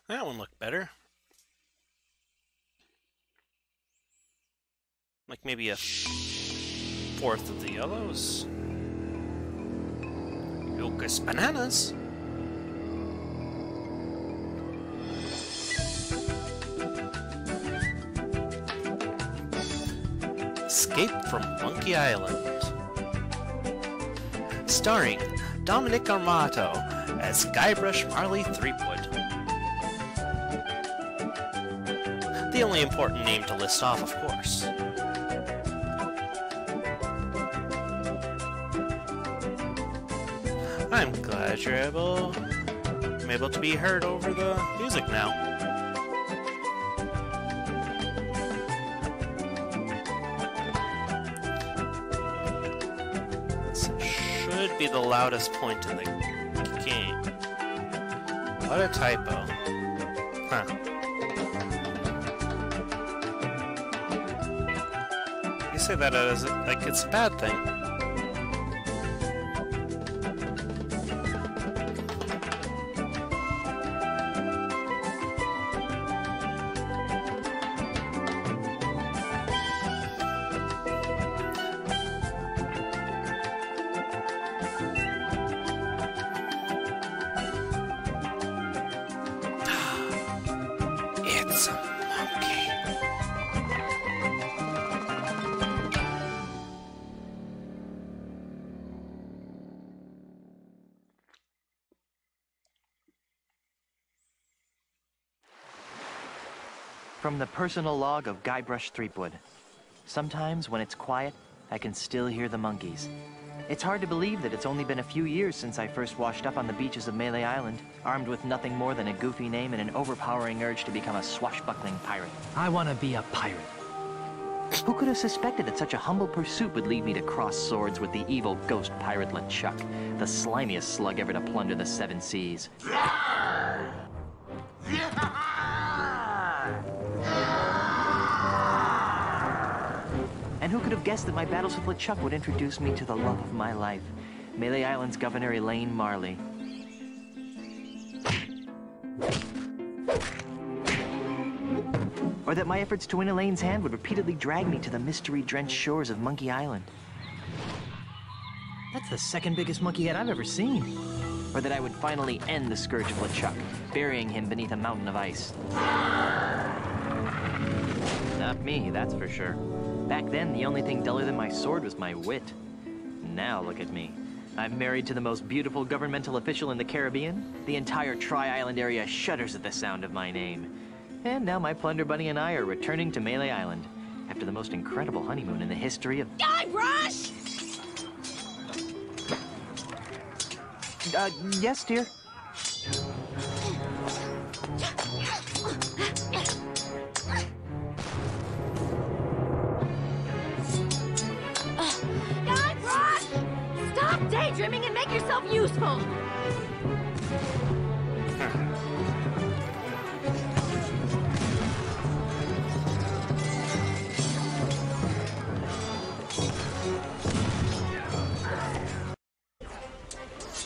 That one looked better. Like maybe a fourth of the yellows. Lucas Bananas. Escape from Monkey Island. Starring Dominic Armato as Guybrush Marley Threepwood. The only important name to list off, of course. I'm glad I'm able to be heard over the music now. This should be the loudest point in the game. What a typo. Huh. You say that as like it's a bad thing. It's a monkey. From the personal log of Guybrush Threepwood. Sometimes, when it's quiet, I can still hear the monkeys. It's hard to believe that it's only been a few years since I first washed up on the beaches of Melee Island, armed with nothing more than a goofy name and an overpowering urge to become a swashbuckling pirate. I want to be a pirate. Who could have suspected that such a humble pursuit would lead me to cross swords with the evil ghost pirate LeChuck, the slimiest slug ever to plunder the seven seas? And who could have guessed that my battles with LeChuck would introduce me to the love of my life, Melee Island's Governor Elaine Marley. Or that my efforts to win Elaine's hand would repeatedly drag me to the mystery-drenched shores of Monkey Island. That's the second biggest monkey head I've ever seen. Or that I would finally end the scourge of LeChuck, burying him beneath a mountain of ice. Not me, that's for sure. Back then, the only thing duller than my sword was my wit. Now look at me. I'm married to the most beautiful governmental official in the Caribbean. The entire Tri-Island area shudders at the sound of my name. And now my Plunder Bunny and I are returning to Melee Island after the most incredible honeymoon in the history of... Guybrush! Yes, dear? Guybrush! Stop daydreaming and make yourself useful!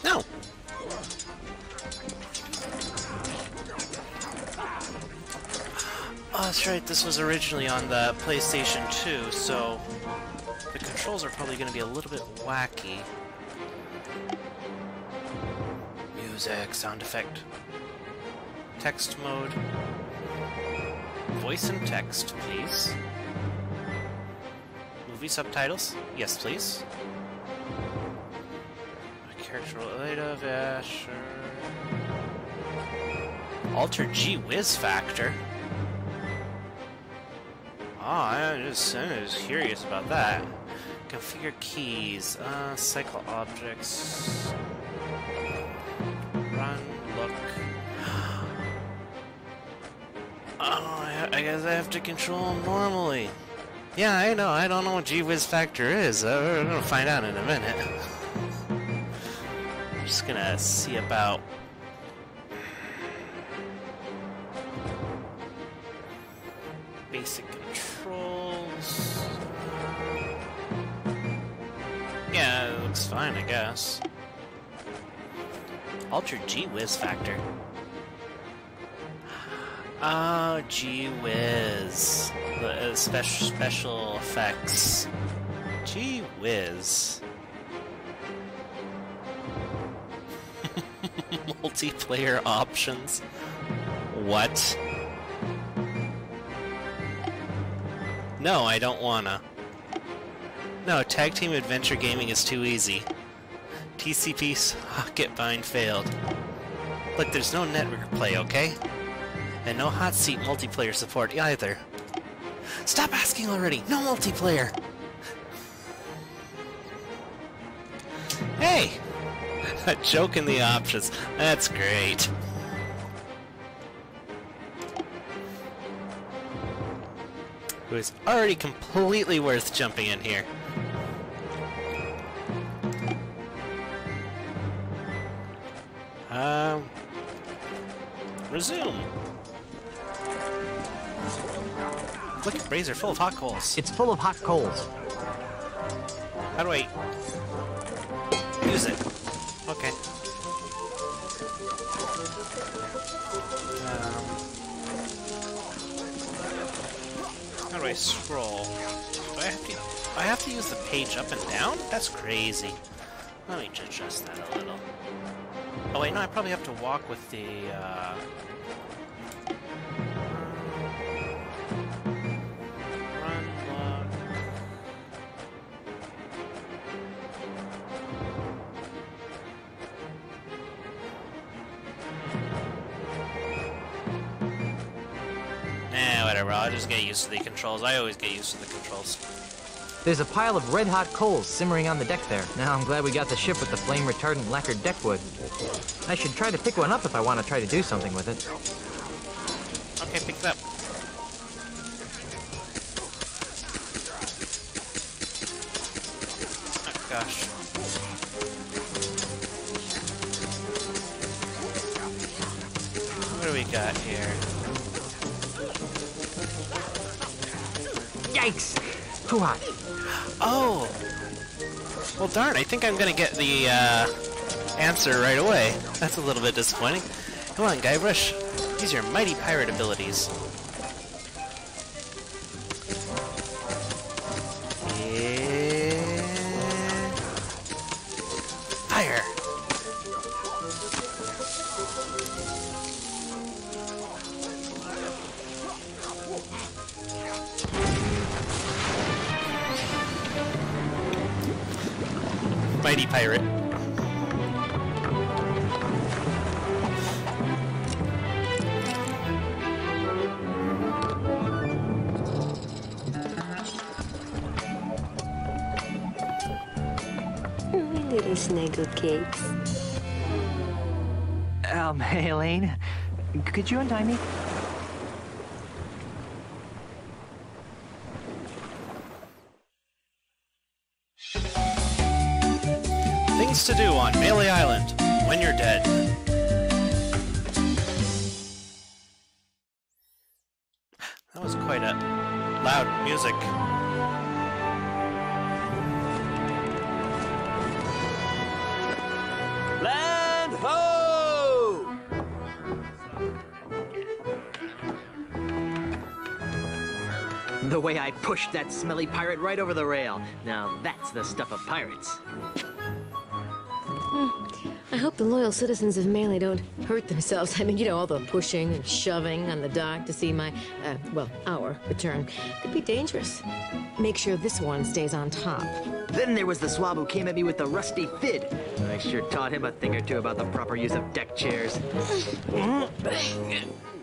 No. Oh, that's right. This was originally on the PlayStation 2, so the controls are probably going to be a little bit wacky. Music, sound effect, text mode, voice and text, please. Movie subtitles, yes, please. Character relative, yeah, sure. Alter G Whiz Factor. Oh, I'm just curious about that. Configure keys, cycle objects. Run, look. Oh, I guess I have to control them normally. Yeah, I know, I don't know what G Whiz Factor is. We're gonna find out in a minute. Just gonna see about basic controls. Yeah, it looks fine, I guess. Ultra G-Wiz Factor. Oh, G-Wiz. The special effects. Gee-whiz. Multiplayer options. What? No, I don't wanna. No, Tag Team Adventure Gaming is too easy. TCP socket bind failed. Look, there's no network play, okay? And no hot seat multiplayer support either. Stop asking already! No multiplayer! Hey! A joke in the options. That's great. It was already completely worth jumping in here. Resume. Look, Razor full of hot coals. It's full of hot coals. How do I use it? Okay. How do I scroll? Do I have to use the page up and down? That's crazy. Let me adjust that a little. Oh wait, no, I probably have to walk with the, run, look. Whatever, I'll just get used to the controls. I always get used to the controls. There's a pile of red-hot coals simmering on the deck there. Now I'm glad we got the ship with the flame-retardant lacquered deck wood. I should try to pick one up if I want to try to do something with it. Okay, pick it up. Oh, gosh. What do we got here? Yikes! Too hot. Oh! Well, darn, I think I'm gonna get the, answer right away. That's a little bit disappointing. Come on, Guybrush. Use your mighty pirate abilities. Yeah. Fire! Mighty pirate. Little snuggle cakes. Hey, Elaine. Could you untie me? Things to do on Melee Island when you're dead. That was quite a loud music. Land ho! The way I pushed that smelly pirate right over the rail. Now that's the stuff of pirates. I hope the loyal citizens of Melee don't hurt themselves. I mean, you know, all the pushing and shoving on the dock to see my, well, our return could be dangerous. Make sure this one stays on top. Then there was the swab who came at me with the rusty fid. I sure taught him a thing or two about the proper use of deck chairs.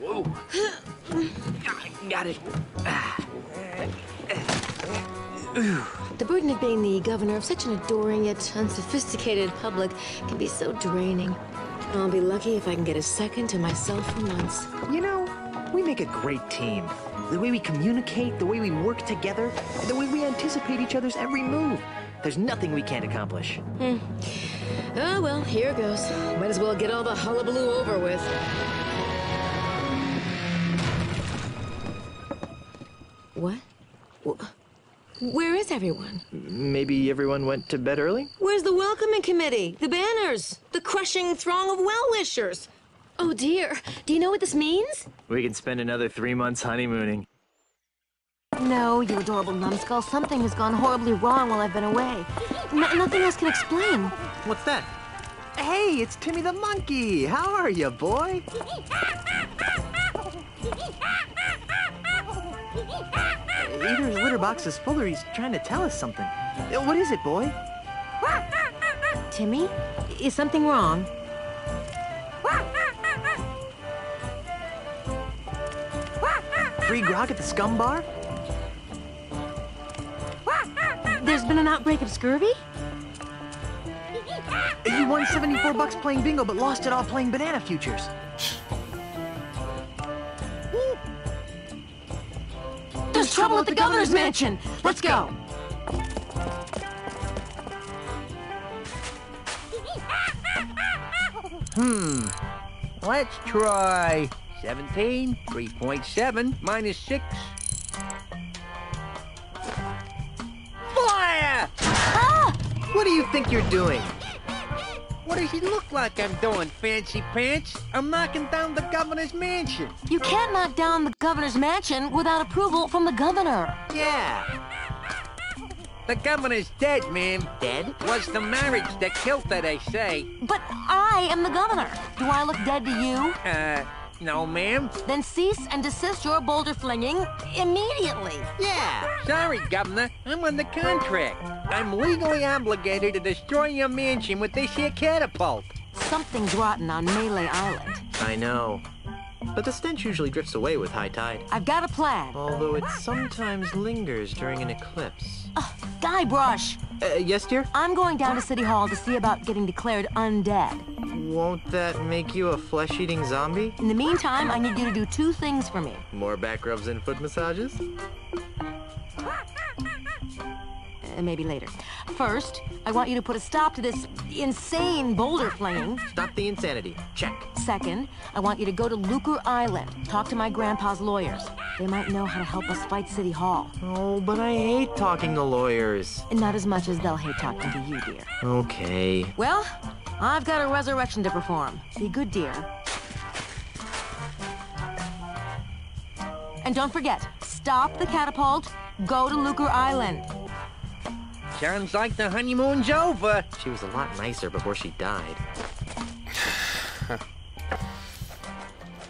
Whoa. Got it. The burden of being the governor of such an adoring yet unsophisticated public can be so draining. I'll be lucky if I can get a second to myself for once. You know, we make a great team. The way we communicate, the way we work together, the way we anticipate each other's every move. There's nothing we can't accomplish. Oh, well, here goes. Might as well get all the hullabaloo over with. What? Where is everyone? Maybe everyone went to bed early? Where's the welcoming committee? The banners? The crushing throng of well-wishers? Oh dear, do you know what this means? We can spend another 3 months honeymooning. No, you adorable numbskull. Something has gone horribly wrong while I've been away. Nothing else can explain. What's that? Hey, it's Timmy the monkey. How are you, boy? Either his litter box is full or he's trying to tell us something. What is it, boy? Timmy, is something wrong? Free grog at the scum bar? There's been an outbreak of scurvy? You won 74 bucks playing bingo, but lost it all playing banana futures. There's trouble at the governor's mansion! Let's go! Let's try 17, 3.7, minus 6. Fire! What do you think you're doing? What does it look like I'm doing, fancy pants? I'm knocking down the governor's mansion. You can't knock down the governor's mansion without approval from the governor. Yeah. The governor's dead, ma'am. Dead? Was the marriage that killed her, they say. But I am the governor. Do I look dead to you? No, ma'am. Then cease and desist your boulder flinging immediately. Yeah. Sorry, Governor. I'm under contract. I'm legally obligated to destroy your mansion with this here catapult. Something's rotten on Melee Island. I know. But the stench usually drifts away with high tide. I've got a plan. Although it sometimes lingers during an eclipse. Guybrush, Yes, dear? I'm going down to City Hall to see about getting declared undead. Won't that make you a flesh-eating zombie? In the meantime, I need you to do 2 things for me. More back rubs and foot massages? Maybe later. First, I want you to put a stop to this insane boulder flinging. Stop the insanity. Check. Second, I want you to go to Lucre Island. Talk to my grandpa's lawyers. They might know how to help us fight City Hall. Oh, but I hate talking to lawyers. And not as much as they'll hate talking to you, dear. Okay. Well, I've got a resurrection to perform. Be good, dear. And don't forget, stop the catapult, go to Lucre Island. Sounds like the honeymoon's over. She was a lot nicer before she died.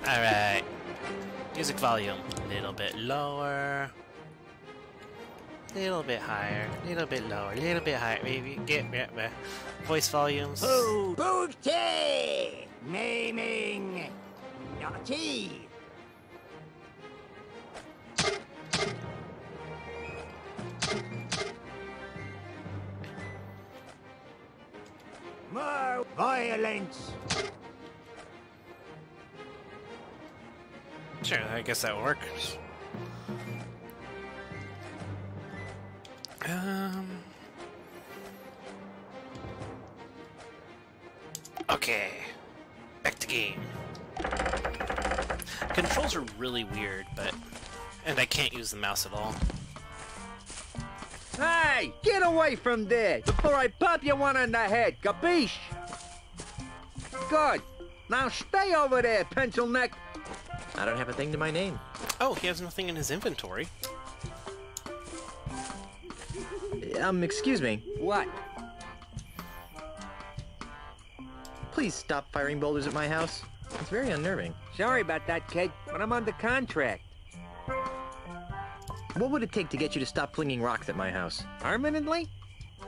Alright. Music volume. A little bit lower. A little bit higher. A little bit lower. A little bit higher. Maybe get voice volumes. Booty! Naming naughty. More violence. Sure, I guess that works. Okay. Back to game. Controls are really weird, and I can't use the mouse at all. Hey, get away from there before I pop you one on the head, capiche? Good. Now stay over there, pencil neck. I don't have a thing to my name. Oh, he has nothing in his inventory. Excuse me. What? Please stop firing boulders at my house. It's very unnerving. Sorry about that, kid, but I'm under contract. What would it take to get you to stop flinging rocks at my house? Permanently?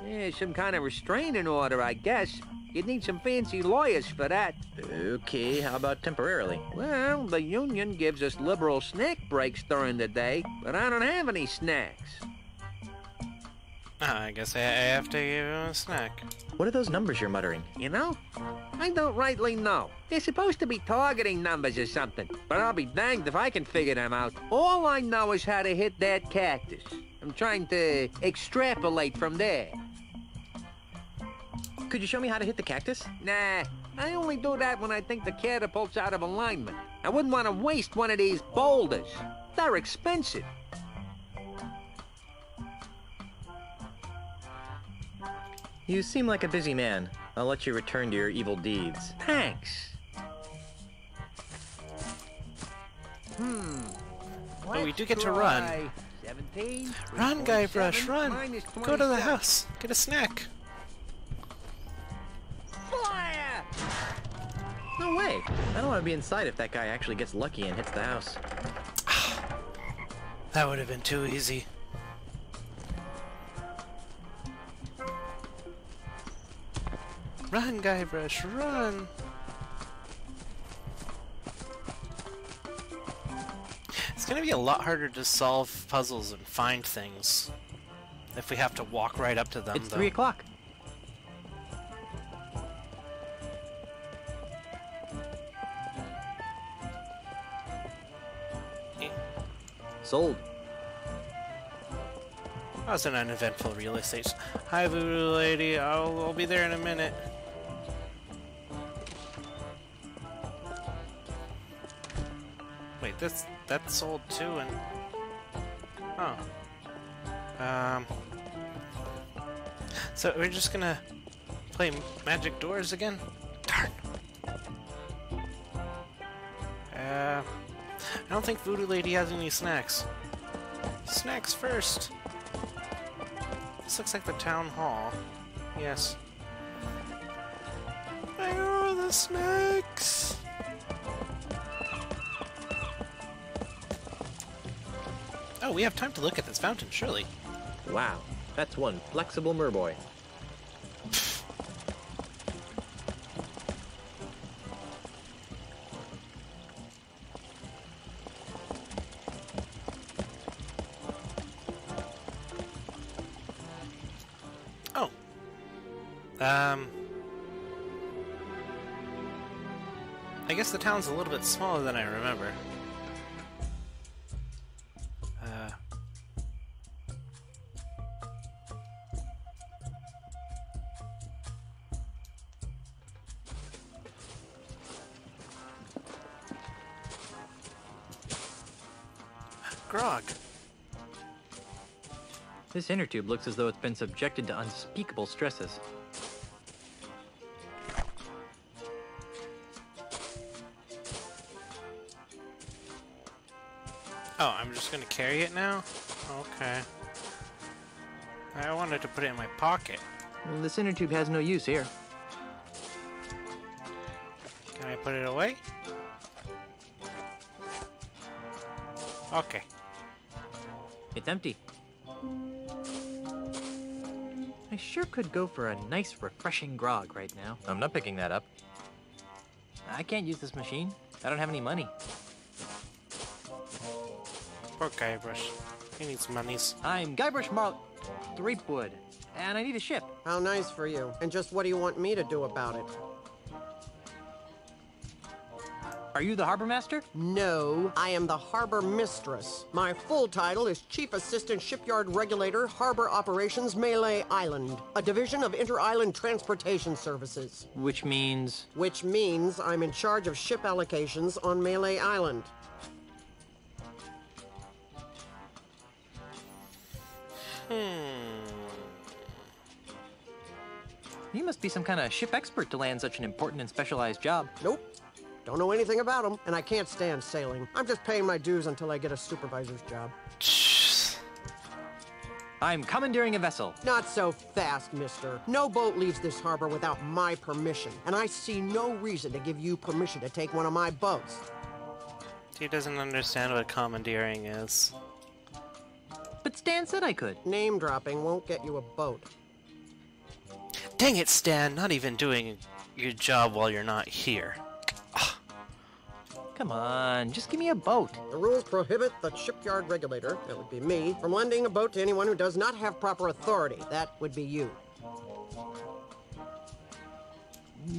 Yeah, some kind of restraining order, I guess. You'd need some fancy lawyers for that. Okay, how about temporarily? Well, the union gives us liberal snack breaks during the day, but I don't have any snacks. I guess I have to give him a snack. What are those numbers you're muttering? You know? I don't rightly know. They're supposed to be targeting numbers or something, but I'll be danged if I can figure them out. All I know is how to hit that cactus. I'm trying to extrapolate from there. Could you show me how to hit the cactus? Nah, I only do that when I think the catapult's out of alignment. I wouldn't want to waste one of these boulders. They're expensive. You seem like a busy man. I'll let you return to your evil deeds. Thanks. But we do get to run. Try 17. Run, Guybrush, 3.7 run! minus Go to the 27. house. Get a snack. Fire! No way. I don't want to be inside if that guy actually gets lucky and hits the house. That would have been too easy. Run, Guybrush, run! It's gonna be a lot harder to solve puzzles and find things if we have to walk right up to them, It's though. 3 o'clock. Sold. That was an uneventful real estate. Hi, Voodoo Lady. I'll be there in a minute. Wait, that's sold too, and oh, so we're just gonna play Magic Doors again? Darn. I don't think Voodoo Lady has any snacks. Snacks first. This looks like the town hall. Yes. Where are the snacks? Oh, we have time to look at this fountain, surely. Wow, that's one flexible merboy. Oh. I guess the town's a little bit smaller than I remember. Grog. This inner tube looks as though it's been subjected to unspeakable stresses. Oh, I'm just gonna carry it now? Okay. I wanted to put it in my pocket. Well, this inner tube has no use here. Can I put it away? Okay. It's empty. I sure could go for a nice, refreshing grog right now. I'm not picking that up. I can't use this machine. I don't have any money. Poor Guybrush. He needs monies. I'm Guybrush Threepwood, and I need a ship. How nice for you. And just what do you want me to do about it? Are you the harbor master? No, I am the harbor mistress. My full title is Chief Assistant Shipyard Regulator, Harbor Operations, Melee Island, a division of Inter-Island Transportation Services. Which means... Which means I'm in charge of ship allocations on Melee Island. You must be some kind of ship expert to land such an important and specialized job. Nope. Don't know anything about them, and I can't stand sailing. I'm just paying my dues until I get a supervisor's job. I'm commandeering a vessel. Not so fast, mister. No boat leaves this harbor without my permission, and I see no reason to give you permission to take one of my boats. He doesn't understand what commandeering is. But Stan said I could. Name dropping won't get you a boat. Dang it, Stan! Not even doing your job while you're not here. Come on, just give me a boat. The rules prohibit the shipyard regulator, that would be me, from lending a boat to anyone who does not have proper authority. That would be you.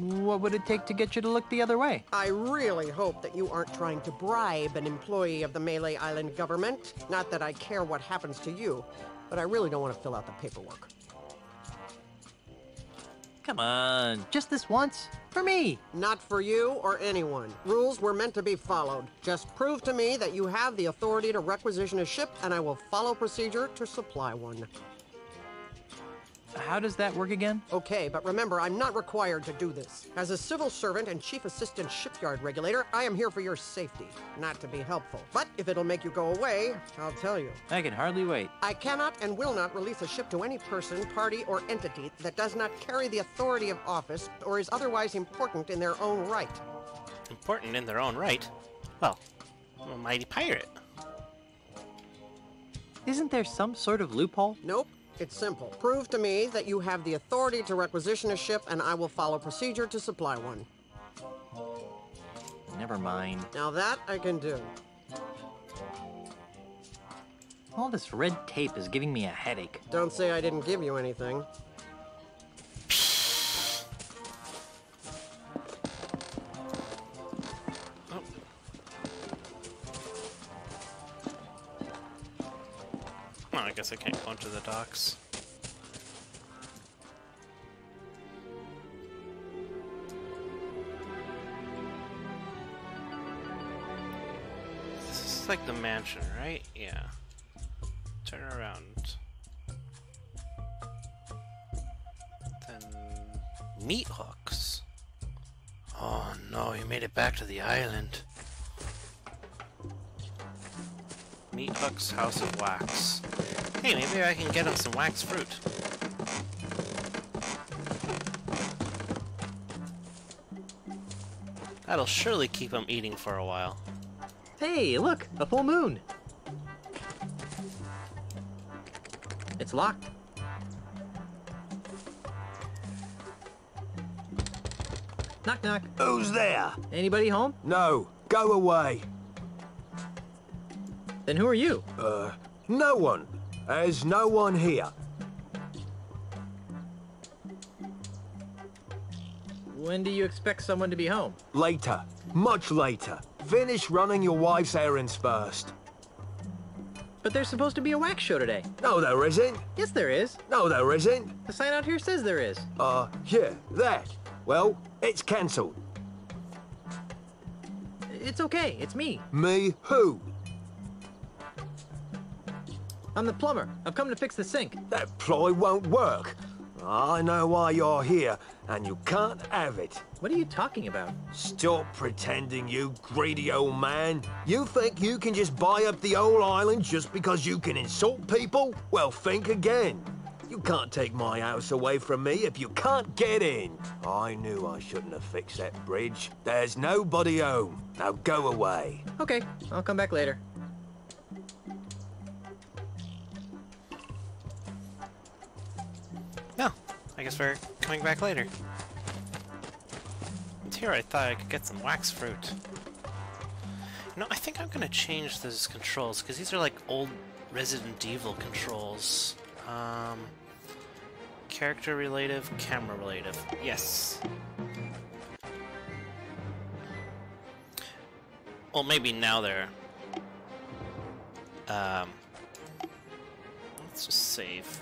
What would it take to get you to look the other way? I really hope that you aren't trying to bribe an employee of the Melee Island government. Not that I care what happens to you, but I really don't want to fill out the paperwork. Come on, just this once. For me. Not for you or anyone. Rules were meant to be followed. Just prove to me that you have the authority to requisition a ship, and I will follow procedure to supply one. How does that work again? Okay, but remember, I'm not required to do this. As a civil servant and chief assistant shipyard regulator, I am here for your safety, not to be helpful. But if it'll make you go away, I'll tell you. I can hardly wait. I cannot and will not release a ship to any person, party, or entity that does not carry the authority of office or is otherwise important in their own right. Important in their own right? Well, I'm a mighty pirate. Isn't there some sort of loophole? Nope. It's simple. Prove to me that you have the authority to requisition a ship, and I will follow procedure to supply one. Never mind. Now that I can do. All this red tape is giving me a headache. Don't say I didn't give you anything. Oh, I guess I can't go into the docks. This is like the mansion, right? Yeah. Turn around. Then... meat hooks. Oh no, you made it back to the island. Meat Hook's House of Wax. Hey, maybe I can get him some wax fruit. That'll surely keep him eating for a while. Hey, look! A full moon! It's locked. Knock, knock. Who's there? Anybody home? No, go away. Then who are you? No one. There's no one here. When do you expect someone to be home? Later. Much later. Finish running your wife's errands first. But there's supposed to be a wax show today. No, there isn't. Yes, there is. No, there isn't. The sign out here says there is. Yeah, that. Well, it's cancelled. It's okay. It's me. Me who? I'm the plumber. I've come to fix the sink. That ploy won't work. I know why you're here, and you can't have it. What are you talking about? Stop pretending, you greedy old man. You think you can just buy up the whole island just because you can insult people? Well, think again. You can't take my house away from me if you can't get in. I knew I shouldn't have fixed that bridge. There's nobody home. Now go away. Okay, I'll come back later. No, I guess we're coming back later. And here I thought I could get some wax fruit. No, I think I'm gonna change those controls, because these are like old Resident Evil controls. Character relative, camera relative. Yes. Well, maybe now they're... let's just save.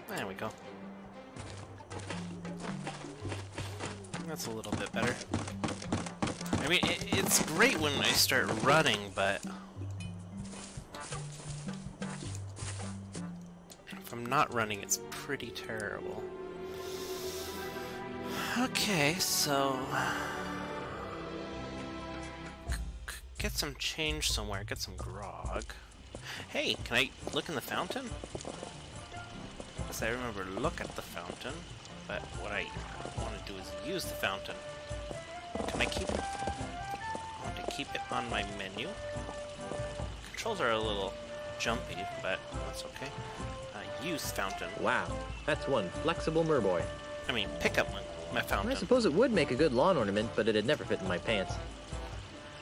There we go. That's a little bit better. I mean, it's great when I start running, but... if I'm not running, it's pretty terrible. Okay, so... get some change somewhere, get some grog. Hey, can I look in the fountain? Because I remember look at the fountain, but what I want to do is use the fountain. Can I keep it? I want to keep it on my menu. Controls are a little jumpy, but that's okay. Use fountain. Wow, that's one flexible merboy. I mean, pick up my fountain. I suppose it would make a good lawn ornament, but it'd never fit in my pants.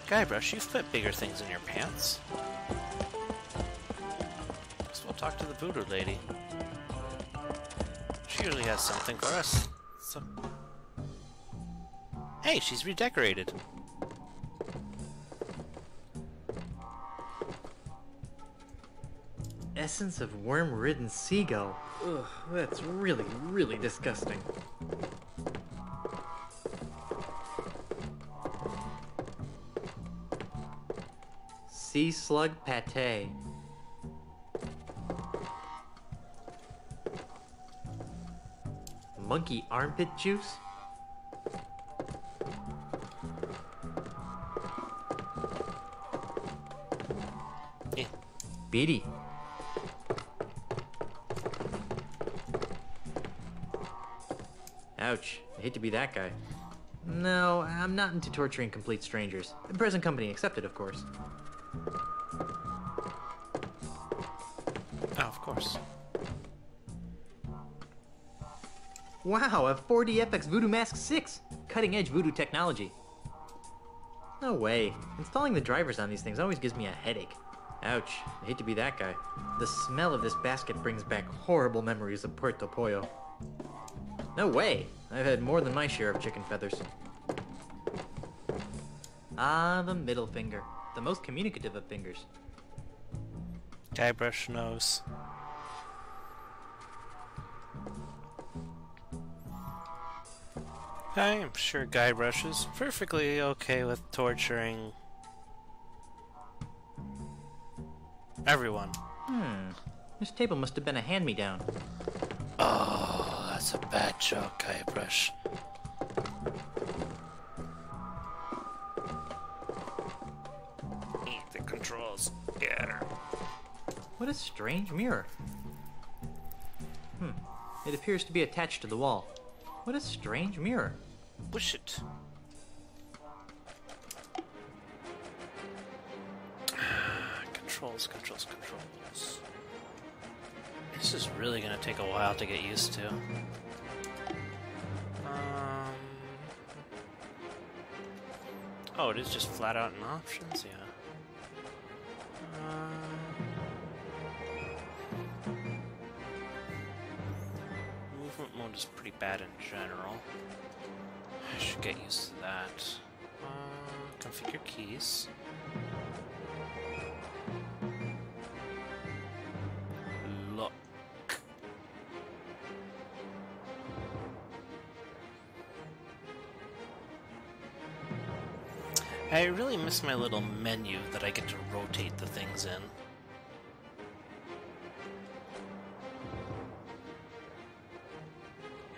Guybrush, you've put bigger things in your pants. Guess we'll talk to the voodoo lady. She usually has something for us. So... hey, she's redecorated. Essence of worm-ridden seagull. Ugh, that's really, really disgusting. Sea slug pate. Monkey armpit juice? Eh. Beady. Ouch. I hate to be that guy. No, I'm not into torturing complete strangers. Present company accepted, of course. Oh, of course. Wow, a 4DFX Voodoo Mask 6! Cutting-edge voodoo technology. No way. Installing the drivers on these things always gives me a headache. Ouch. I hate to be that guy. The smell of this basket brings back horrible memories of Puerto Pollo. No way! I've had more than my share of chicken feathers. Ah, the middle finger. The most communicative of fingers. Guybrush nose. I am sure Guybrush is perfectly okay with torturing everyone. This table must have been a hand-me-down. Oh, that's a bad joke, Guybrush. Eat the controls. Get her. What a strange mirror. It appears to be attached to the wall. What a strange mirror. Push it. Controls, controls, controls. This is really gonna take a while to get used to. Oh, it is just flat out in options, yeah. Movement mode is pretty bad in general. I should get used to that. Configure keys. Look. I really miss my little menu that I get to rotate the things in.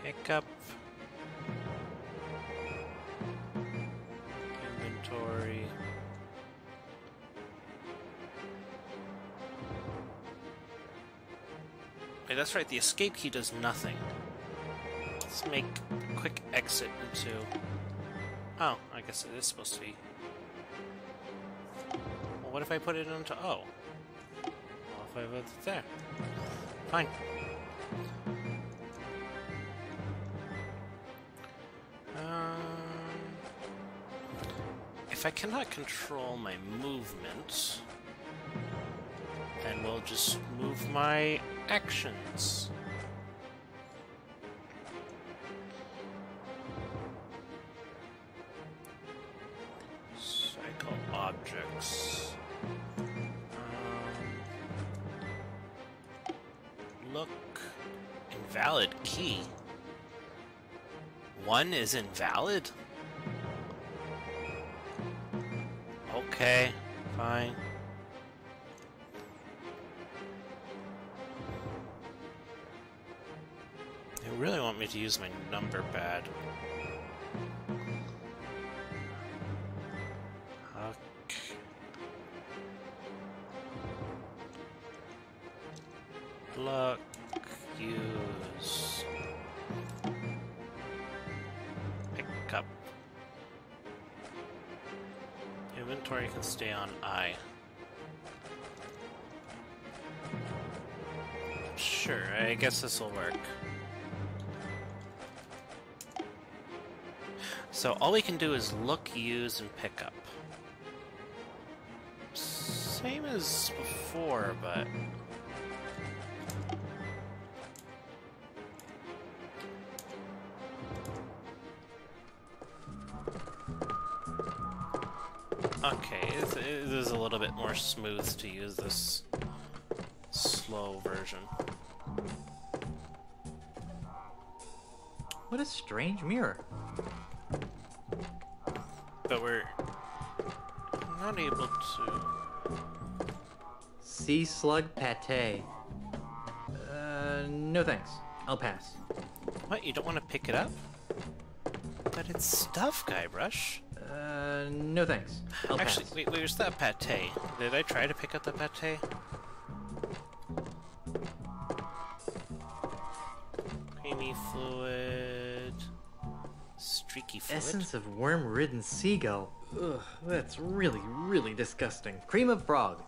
Hiccup. Inventory. Wait, that's right, the escape key does nothing. Let's make a quick exit into... Oh, I guess it is supposed to be... Well, what if I put it into O? Well, if I put it there. Fine. If I cannot control my movement, then we'll just move my actions. Cycle objects. Look. Invalid key. 1 is invalid? Okay, fine. They really want me to use my number pad. Okay. Look, use. Pick up. Inventory can stay on I. Sure, I guess this will work. So all we can do is look, use, and pick up. Same as before, but... Okay, it is a little bit more smooth to use this slow version. What a strange mirror. But we're not able to... Sea slug pate. No thanks. I'll pass. What, you don't want to pick it up? But it's stuff, Guybrush. No thanks. I'll Actually, pass. wait, where's that pate? Did I try to pick up the pate? Creamy fluid... Streaky fluid? Essence of worm-ridden seagull. Ugh, that's really, really disgusting. Cream of frog.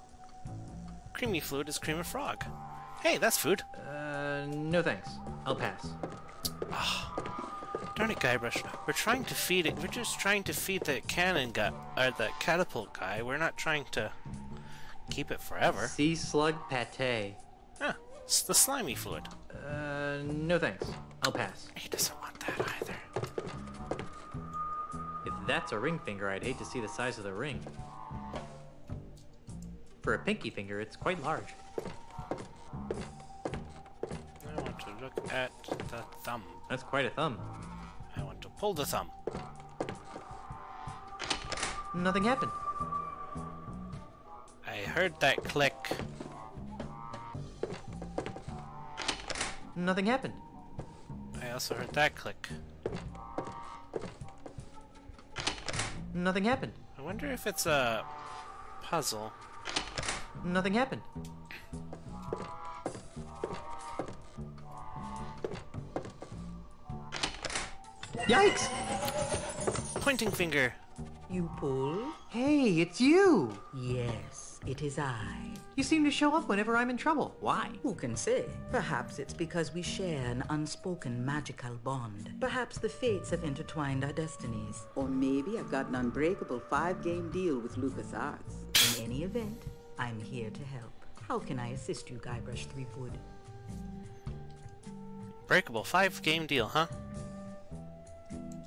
Creamy fluid is cream of frog. Hey, that's food. No thanks. I'll pass. Darn it, Guybrush. We're trying to feed it. We're just trying to feed the cannon guy, or the catapult guy. We're not trying to keep it forever. Sea slug pate. Huh. It's the slimy fluid. No thanks. I'll pass. He doesn't want that either. If that's a ring finger, I'd hate to see the size of the ring. For a pinky finger, it's quite large. I want to look at the thumb. That's quite a thumb. I want to pull the thumb. Nothing happened. I heard that click. Nothing happened. I also heard that click. Nothing happened. I wonder if it's a puzzle. Nothing happened. Yikes! Pointing finger. You pull? Hey, it's you! Yes, it is I. You seem to show up whenever I'm in trouble. Why? Who can say? Perhaps it's because we share an unspoken magical bond. Perhaps the fates have intertwined our destinies. Or maybe I've got an unbreakable 5-game deal with LucasArts. In any event, I'm here to help. How can I assist you, Guybrush Threepwood? Breakable 5-game deal, huh?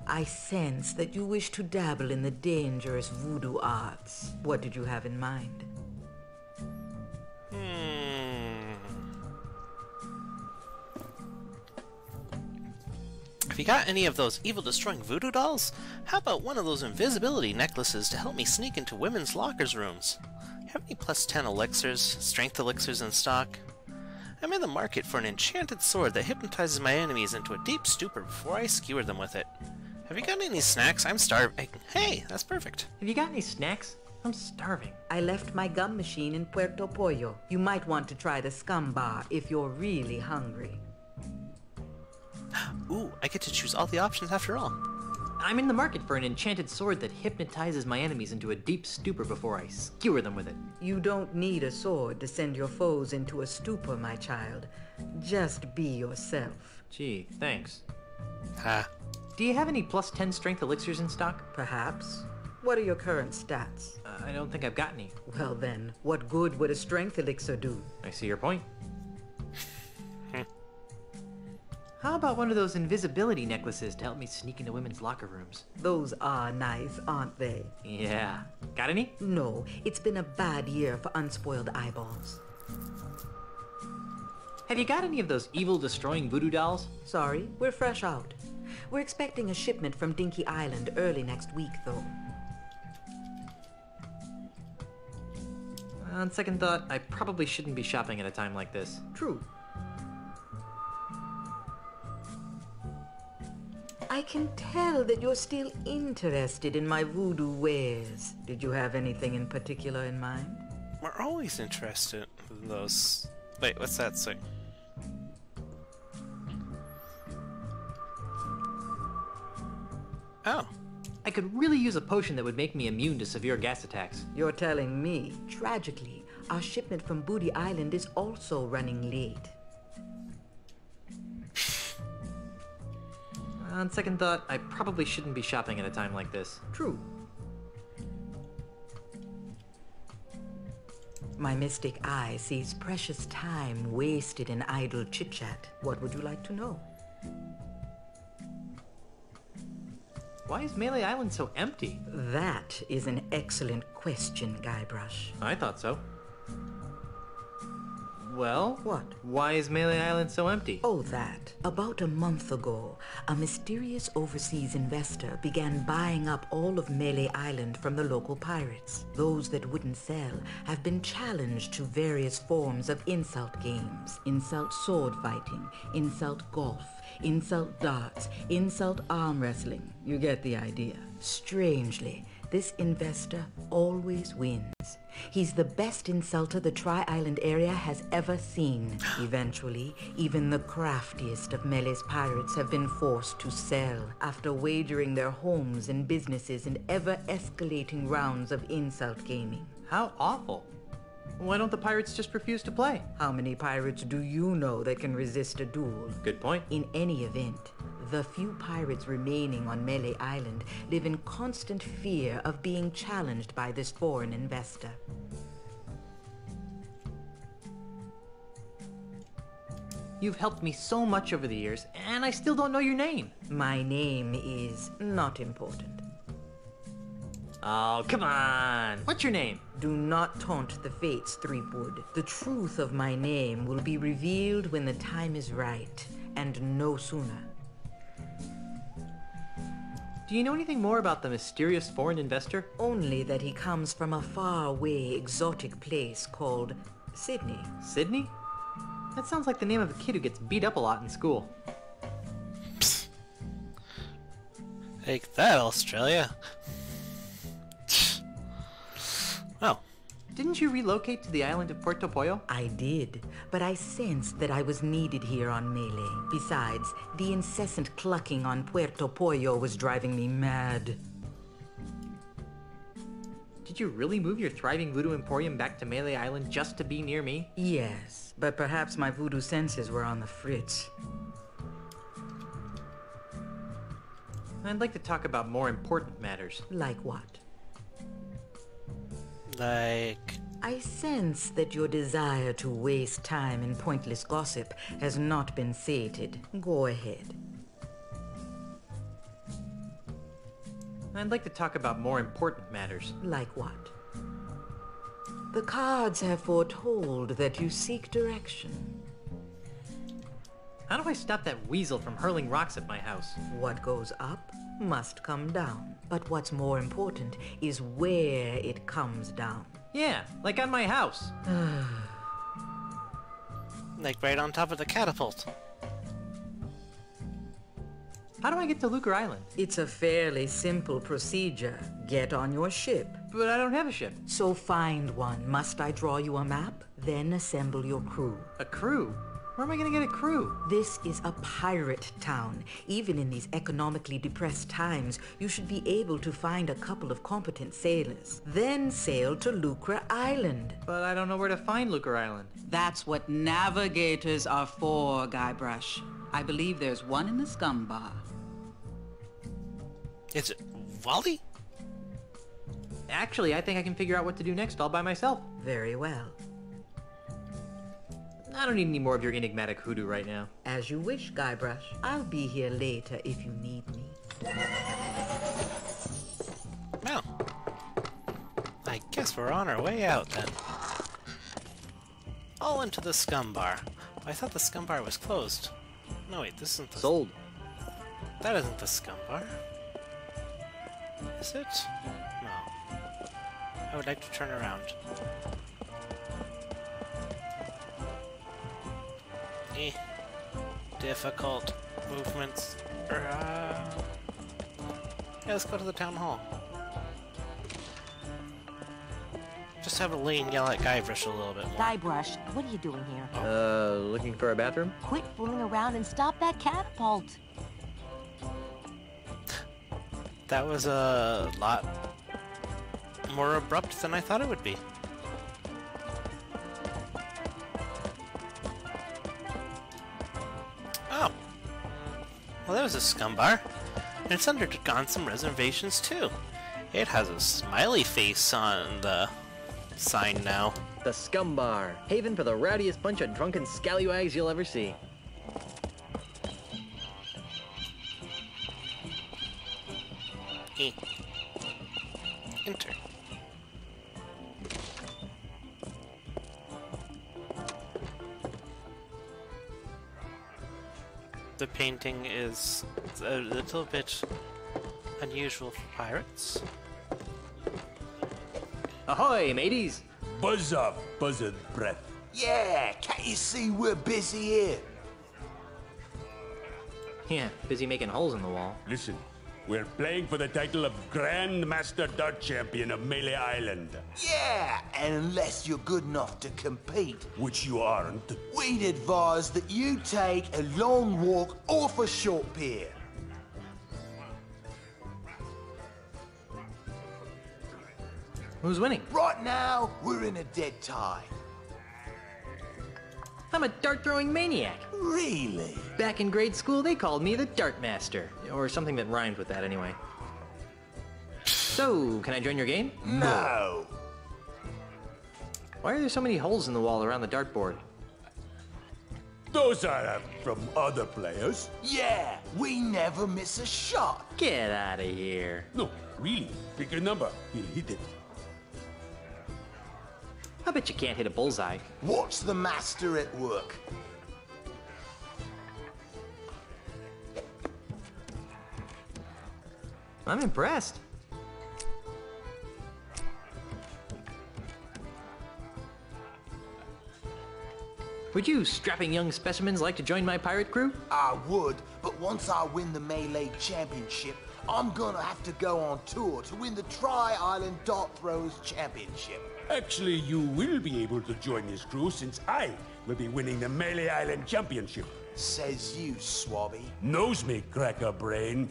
I sense that you wish to dabble in the dangerous voodoo arts. What did you have in mind? If you got any of those evil-destroying voodoo dolls, how about one of those invisibility necklaces to help me sneak into women's lockers' rooms? You have any plus 10 elixirs, strength elixirs in stock? I'm in the market for an enchanted sword that hypnotizes my enemies into a deep stupor before I skewer them with it. Have you got any snacks? I'm starving. Hey, that's perfect. Have you got any snacks? I'm starving. I left my gum machine in Puerto Pollo. You might want to try the Scum Bar if you're really hungry. Ooh, I get to choose all the options after all. I'm in the market for an enchanted sword that hypnotizes my enemies into a deep stupor before I skewer them with it. You don't need a sword to send your foes into a stupor, my child. Just be yourself. Gee, thanks. Ha. Do you have any plus 10 strength elixirs in stock? Perhaps. What are your current stats? I don't think I've got any. Well then, what good would a strength elixir do? I see your point. How about one of those invisibility necklaces to help me sneak into women's locker rooms? Those are nice, aren't they? Yeah. Got any? No, it's been a bad year for unspoiled eyeballs. Have you got any of those evil-destroying voodoo dolls? Sorry, we're fresh out. We're expecting a shipment from Dinky Island early next week, though. On second thought, I probably shouldn't be shopping at a time like this. True. I can tell that you're still interested in my voodoo wares. Did you have anything in particular in mind? We're always interested in those... Wait, what's that say? Oh. I could really use a potion that would make me immune to severe gas attacks. You're telling me. Tragically, our shipment from Booty Island is also running late. On second thought, I probably shouldn't be shopping at a time like this. True. My mystic eye sees precious time wasted in idle chit-chat. What would you like to know? Why is Melee Island so empty? That is an excellent question, Guybrush. I thought so. Well? What? Why is Melee Island so empty? Oh, that. About a month ago, a mysterious overseas investor began buying up all of Melee Island from the local pirates. Those that wouldn't sell have been challenged to various forms of insult games. Insult sword fighting, insult golf, insult darts, insult arm wrestling. You get the idea. Strangely, this investor always wins. He's the best insulter the Tri-Island area has ever seen. Eventually, even the craftiest of Melee's pirates have been forced to sell after wagering their homes and businesses in ever-escalating rounds of insult gaming. How awful. Why don't the pirates just refuse to play? How many pirates do you know that can resist a duel? Good point. In any event, the few pirates remaining on Melee Island live in constant fear of being challenged by this foreign investor. You've helped me so much over the years, and I still don't know your name. My name is not important. Oh, come on. What's your name? Do not taunt the fates, Threepwood. The truth of my name will be revealed when the time is right, and no sooner. Do you know anything more about the mysterious foreign investor? Only that he comes from a faraway exotic place called Sydney. Sydney? That sounds like the name of a kid who gets beat up a lot in school. Take that, Australia. Oh. Didn't you relocate to the island of Puerto Pollo? I did, but I sensed that I was needed here on Melee. Besides, the incessant clucking on Puerto Pollo was driving me mad. Did you really move your thriving voodoo emporium back to Melee Island just to be near me? Yes, but perhaps my voodoo senses were on the fritz. I'd like to talk about more important matters. Like what? Like... I sense that your desire to waste time in pointless gossip has not been sated. Go ahead. I'd like to talk about more important matters. Like what? The cards have foretold that you seek direction. How do I stop that weasel from hurling rocks at my house? What goes up must come down. But what's more important is where it comes down. Yeah, like on my house. like right on top of the catapult. How do I get to Lucre Island? It's a fairly simple procedure. Get on your ship. But I don't have a ship. So find one. Must I draw you a map? Then assemble your crew. A crew? Where am I gonna get a crew? This is a pirate town. Even in these economically depressed times, you should be able to find a couple of competent sailors. Then sail to Lucre Island. But I don't know where to find Lucre Island. That's what navigators are for, Guybrush. I believe there's one in the Scum Bar. Is it Wally? Actually, I think I can figure out what to do next all by myself. Very well. I don't need any more of your enigmatic hoodoo right now. As you wish, Guybrush. I'll be here later if you need me. Well, I guess we're on our way out then. All into the Scum Bar. I thought the Scum Bar was closed. No wait, this isn't the... Sold. That isn't the Scum Bar. Is it? No. I would like to turn around. Difficult movements. Yeah, let's go to the town hall. Just have a lean yell at Guybrush a little bit more. Guybrush, what are you doing here? Looking for a bathroom? Quit fooling around and stop that catapult. That was a lot more abrupt than I thought it would be. Oh. Well, that was a Scum Bar. And it's undergone some renovations too. It has a smiley face on the sign now. The Scum Bar, haven for the rowdiest bunch of drunken scallywags you'll ever see. Enter. the painting is a little bit unusual for pirates. Ahoy, mateys! Buzz up, buzzard breath. Yeah, can't you see we're busy here? Yeah, busy making holes in the wall. Listen, we're playing for the title of Grand Master Dart Champion of Melee Island. Yeah, and unless you're good enough to compete, Which you aren't. we'd advise that you take a long walk off a short pier. Who's winning? Right now, we're in a dead tie. I'm a dart-throwing maniac. Really? Back in grade school, they called me the Dart Master. Or something that rhymed with that, anyway. So, can I join your game? No. Why are there so many holes in the wall around the dartboard? Those are from other players. Yeah, we never miss a shot. Get out of here. No, really. Pick a number. We'll hit it. I bet you can't hit a bullseye. Watch the master at work. I'm impressed. Would you strapping young specimens like to join my pirate crew? I would, but once I win the Melee Championship, I'm gonna have to go on tour to win the Tri-Island Dart Throwers Championship. Actually, you will be able to join this crew since I will be winning the Melee Island Championship. Says you, Swabby. Nose me, cracker brain.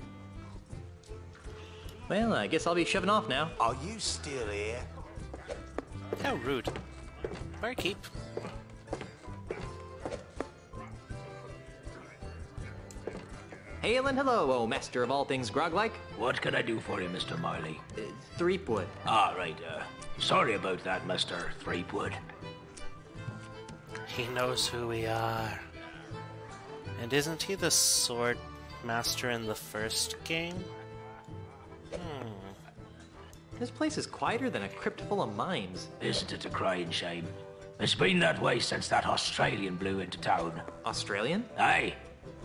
Well, I guess I'll be shoving off now. Are you still here? How rude. Barkeep. Hail and hello, oh master of all things grog-like. What can I do for you, Mr. Marley? Threepwood. Ah, right, sorry about that, Mr. Threepwood. He knows who we are. And isn't he the sword master in the first game? This place is quieter than a crypt full of mimes. Isn't it a crying shame? It's been that way since that Australian blew into town. Australian? Aye.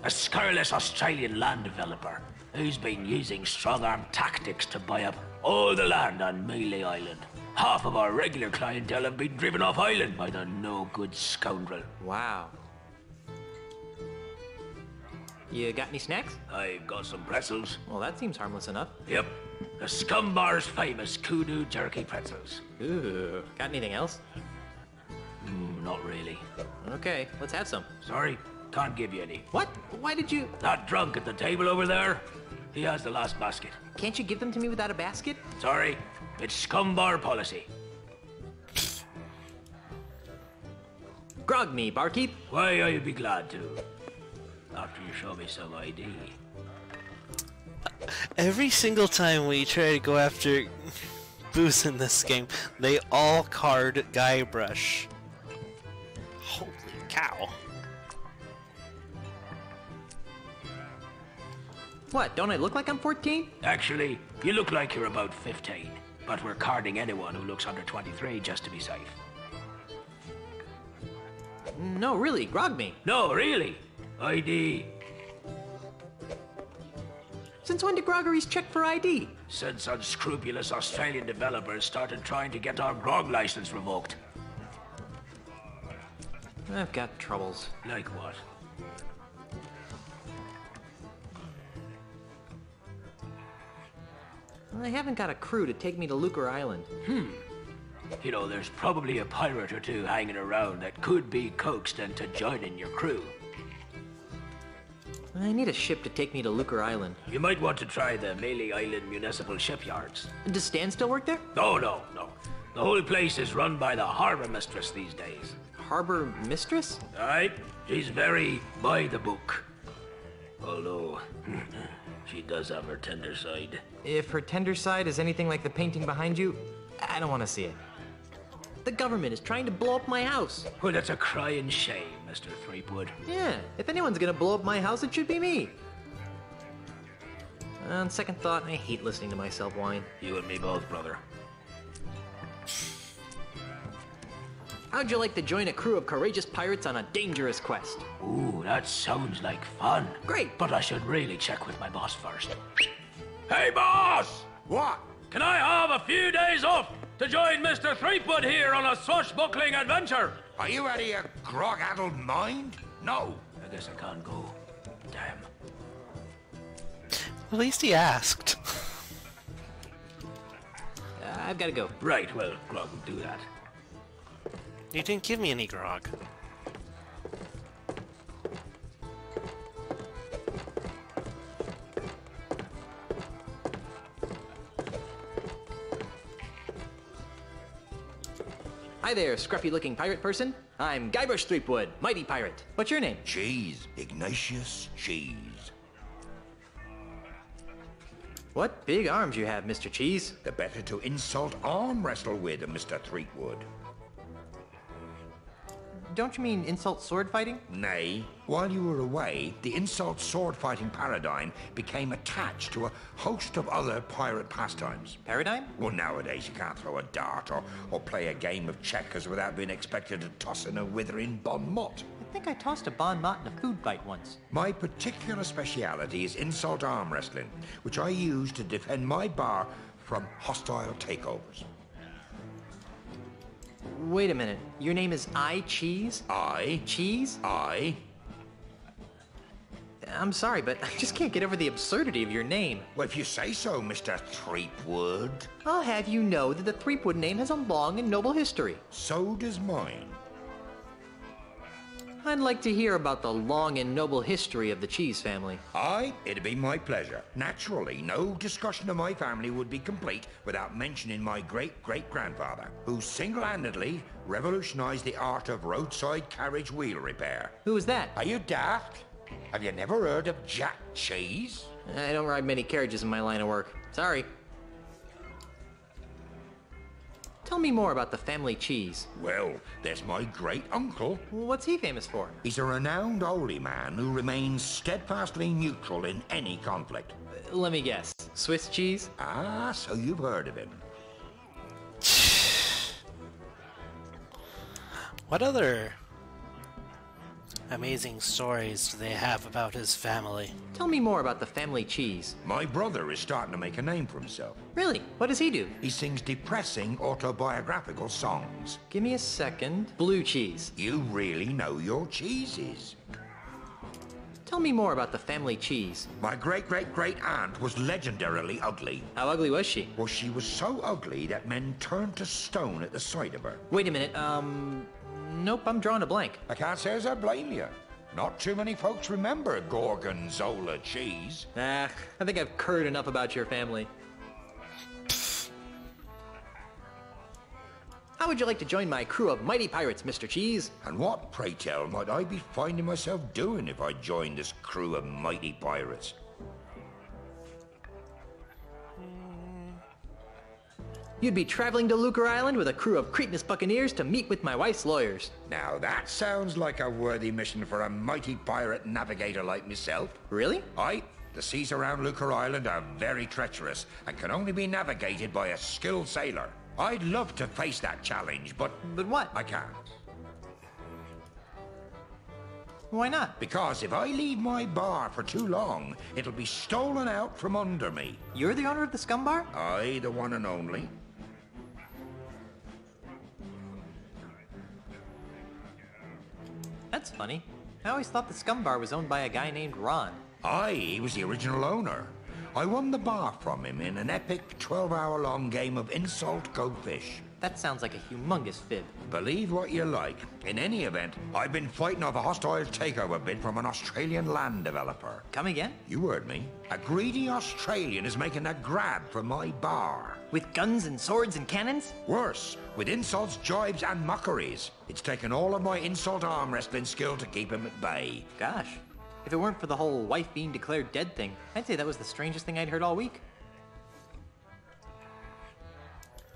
A scurrilous Australian land developer who's been using strong-arm tactics to buy up all the land on Melee Island. Half of our regular clientele have been driven off island by the no-good scoundrel. Wow. You got any snacks? I've got some pretzels. Well, that seems harmless enough. Yep. The Scumbar's famous Kudu jerky pretzels. Ooh. Got anything else? Not really. Okay, let's have some. Sorry, can't give you any. What? Why did you... That drunk at the table over there, he has the last basket. Can't you give them to me without a basket? Sorry, it's Scumbar policy. Grog me, barkeep. Why, I'd be glad to. After you show me some ID. Every single time we try to go after booze in this game, they all card Guybrush. Holy cow. What, don't I look like I'm 14? Actually, you look like you're about 15. But we're carding anyone who looks under 23 just to be safe. No, really, grog me. No, really. ID. Since when do groggeries check for ID? Since unscrupulous Australian developers started trying to get our grog license revoked. I've got troubles. Like what? I haven't got a crew to take me to Lucre Island. You know, there's probably a pirate or two hanging around that could be coaxed into joining your crew. I need a ship to take me to Lucre Island. You might want to try the Melee Island Municipal Shipyards. Does Stan still work there? Oh, no. The whole place is run by the Harbor Mistress these days. Harbor Mistress? Aye, she's very by the book. Although, she does have her tender side. If her tender side is anything like the painting behind you, I don't want to see it. The government is trying to blow up my house. Well, that's a crying shame, Mr. Threepwood. Yeah, if anyone's gonna blow up my house, it should be me. On second thought, I hate listening to myself whine. You and me both, brother. How'd you like to join a crew of courageous pirates on a dangerous quest? Ooh, that sounds like fun. Great. But I should really check with my boss first. Hey, boss! What? Can I have a few days off to join Mr. Threepwood here on a swashbuckling adventure? Are you out of your grog-addled mind? No. I guess I can't go. Damn. At least he asked. I've got to go. Right, well, Grog will do that. You didn't give me any grog. Hi there, scruffy-looking pirate person. I'm Guybrush Threepwood, mighty pirate. What's your name? Cheese. Ignatius Cheese. What big arms you have, Mr. Cheese. The better to insult arm wrestle with, Mr. Threepwood. Don't you mean insult sword fighting? Nay, while you were away, the insult sword fighting paradigm became attached to a host of other pirate pastimes. Paradigm? Well, nowadays you can't throw a dart or play a game of checkers without being expected to toss in a withering bon mot. I think I tossed a bon mot in a food fight once. My particular speciality is insult arm wrestling, which I use to defend my bar from hostile takeovers. Wait a minute. Your name is I Cheese? I. Cheese? I. I'm sorry, but I just can't get over the absurdity of your name. Well, if you say so, Mr. Threepwood. I'll have you know that the Threepwood name has a long and noble history. So does mine. I'd like to hear about the long and noble history of the Cheese family. Aye, it'd be my pleasure. Naturally, no discussion of my family would be complete without mentioning my great-great-grandfather, who single-handedly revolutionized the art of roadside carriage wheel repair. Who was that? Are you daft? Have you never heard of Jack Cheese? I don't ride many carriages in my line of work. Sorry. Tell me more about the family Cheese. Well, there's my great-uncle. What's he famous for? He's a renowned holy man who remains steadfastly neutral in any conflict. Let me guess. Swiss cheese? Ah, so you've heard of him. What other amazing stories do they have about his family? Tell me more about the family Cheese. My brother is starting to make a name for himself. Really? What does he do? He sings depressing autobiographical songs. Give me a second. Blue cheese. You really know your cheeses. Tell me more about the family Cheese. My great-great-great-aunt was legendarily ugly. How ugly was she? Well, she was so ugly that men turned to stone at the sight of her. Wait a minute, nope, I'm drawing a blank. I can't say as I blame you. Not too many folks remember Gorgonzola cheese. I think I've heard enough about your family. How would you like to join my crew of mighty pirates, Mr. Cheese? And what, pray tell, might I be finding myself doing if I joined this crew of mighty pirates? You'd be traveling to Lucre Island with a crew of Cretinous buccaneers to meet with my wife's lawyers. Now that sounds like a worthy mission for a mighty pirate navigator like myself. Really? Aye. The seas around Lucre Island are very treacherous and can only be navigated by a skilled sailor. I'd love to face that challenge, but... But what? I can't. Why not? Because if I leave my bar for too long, it'll be stolen out from under me. You're the owner of the Scum Bar? Aye, the one and only. That's funny. I always thought the Scum Bar was owned by a guy named Ron. Aye, he was the original owner. I won the bar from him in an epic 12-hour-long game of Insult Go Fish. That sounds like a humongous fib. Believe what you like. In any event, I've been fighting off a hostile takeover bid from an Australian land developer. Come again? You heard me. A greedy Australian is making a grab for my bar. With guns and swords and cannons? Worse, with insults, jibes, and mockeries. It's taken all of my insult arm wrestling skill to keep him at bay. Gosh. If it weren't for the whole wife being declared dead thing, I'd say that was the strangest thing I'd heard all week.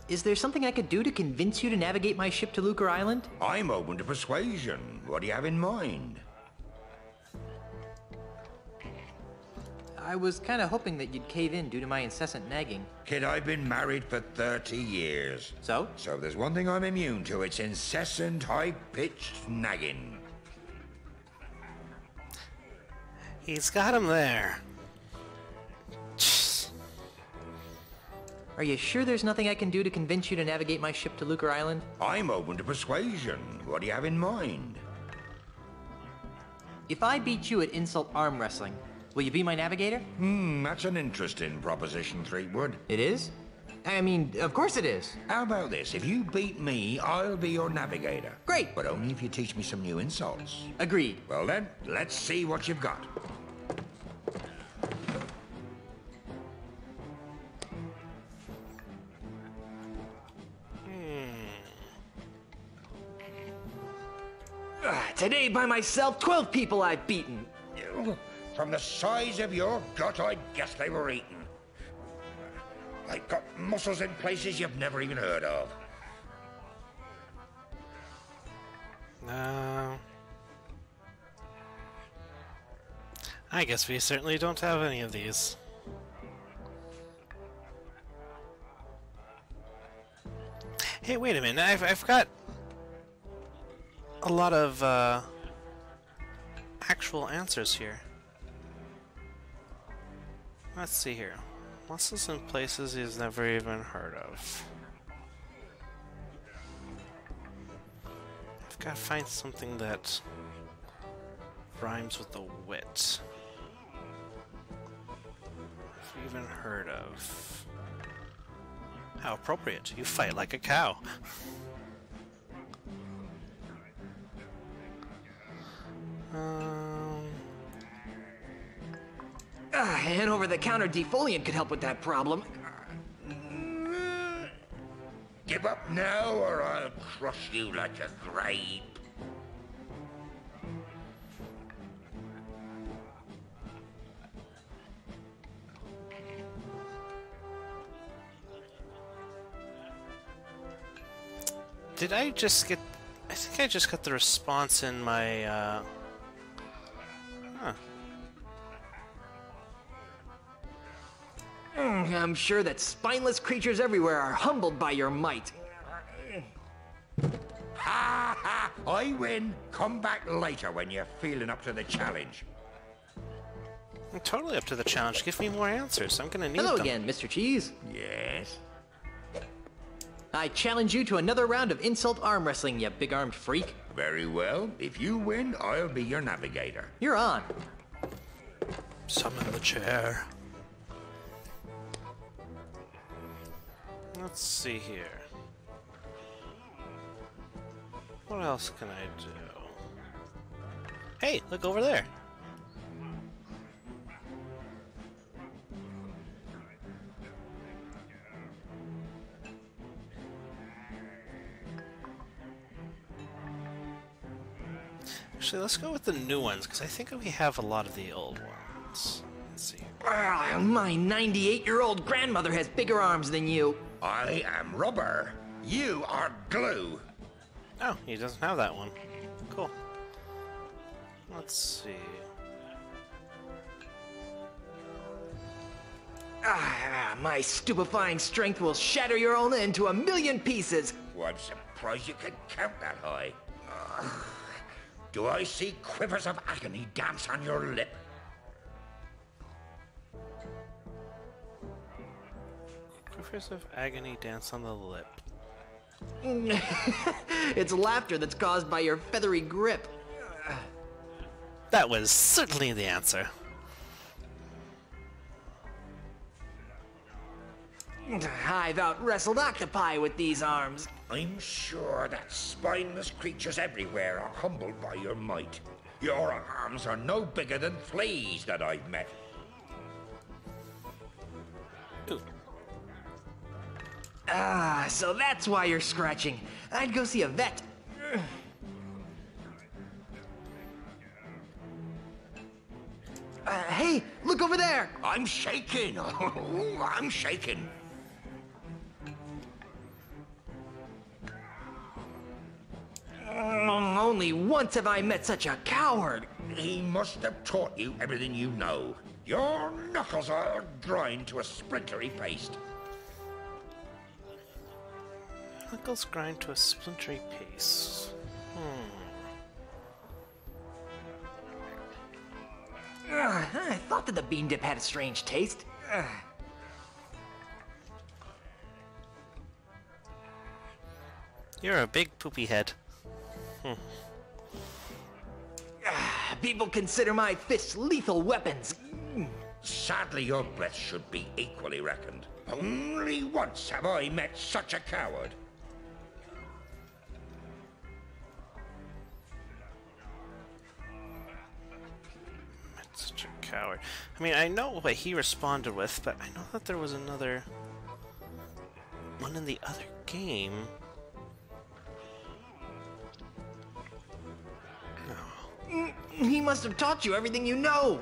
Is there something I could do to convince you to navigate my ship to Lucre Island? I'm open to persuasion. What do you have in mind? I was kind of hoping that you'd cave in due to my incessant nagging. Kid, I've been married for 30 years. So? So if there's one thing I'm immune to, it's incessant, high-pitched nagging. He's got him there. Are you sure there's nothing I can do to convince you to navigate my ship to Lucre Island? I'm open to persuasion. What do you have in mind? If I beat you at insult arm wrestling, will you be my navigator? That's an interesting proposition, Threepwood. It is? I mean, of course it is. How about this? If you beat me, I'll be your navigator. Great. But only if you teach me some new insults. Agreed. Well then, let's see what you've got. Today by myself, 12 people I've beaten. From the size of your gut, I guess they were eaten. I've got muscles in places you've never even heard of. No. I guess we certainly don't have any of these. Hey, wait a minute. I've got a lot of actual answers here. Let's see here. Muscles in places he's never even heard of. I've got to find something that rhymes with the wit. I've even heard of. How appropriate. You fight like a cow. An over-the-counter defoliant could help with that problem. Give up now, or I'll crush you like a grape. Did I just get... I think I just got the response in my, Huh. I'm sure that spineless creatures everywhere are humbled by your might. Ha ha! I win. Come back later when you're feeling up to the challenge. I'm totally up to the challenge. Give me more answers. I'm gonna need Hello them. again, Mr. Cheese. Yes? I challenge you to another round of insult arm wrestling, you big-armed freak. Very well. If you win, I'll be your navigator. You're on. Summon the chair. Let's see here. What else can I do? Hey, look over there. Actually, let's go with the new ones, because I think we have a lot of the old ones. Let's see. My 98-year-old grandmother has bigger arms than you. I am rubber. You are glue. Oh, he doesn't have that one. Cool. Let's see. My stupefying strength will shatter your own into a million pieces. Well, I'm surprised you could count that high. Do I see quivers of agony dance on your lip? Quivers of agony dance on the lip. It's laughter that's caused by your feathery grip. That was certainly the answer. I've out-wrestled octopi with these arms. I'm sure that spineless creatures everywhere are humbled by your might. Your arms are no bigger than fleas that I've met. Ooh. So that's why you're scratching. I'd go see a vet. Hey, look over there! I'm shaking. Oh, I'm shaking. Only once have I met such a coward. He must have taught you everything you know. Your knuckles are grind to a splintery paste. Knuckles grind to a splintery paste. I thought that the bean dip had a strange taste. You're a big poopy head. People consider my fists lethal weapons. Sadly, your breath should be equally reckoned. Only once have I met such a coward. Such a coward. I mean, I know what he responded with, but I know that there was another one in the other game. He must have taught you everything you know.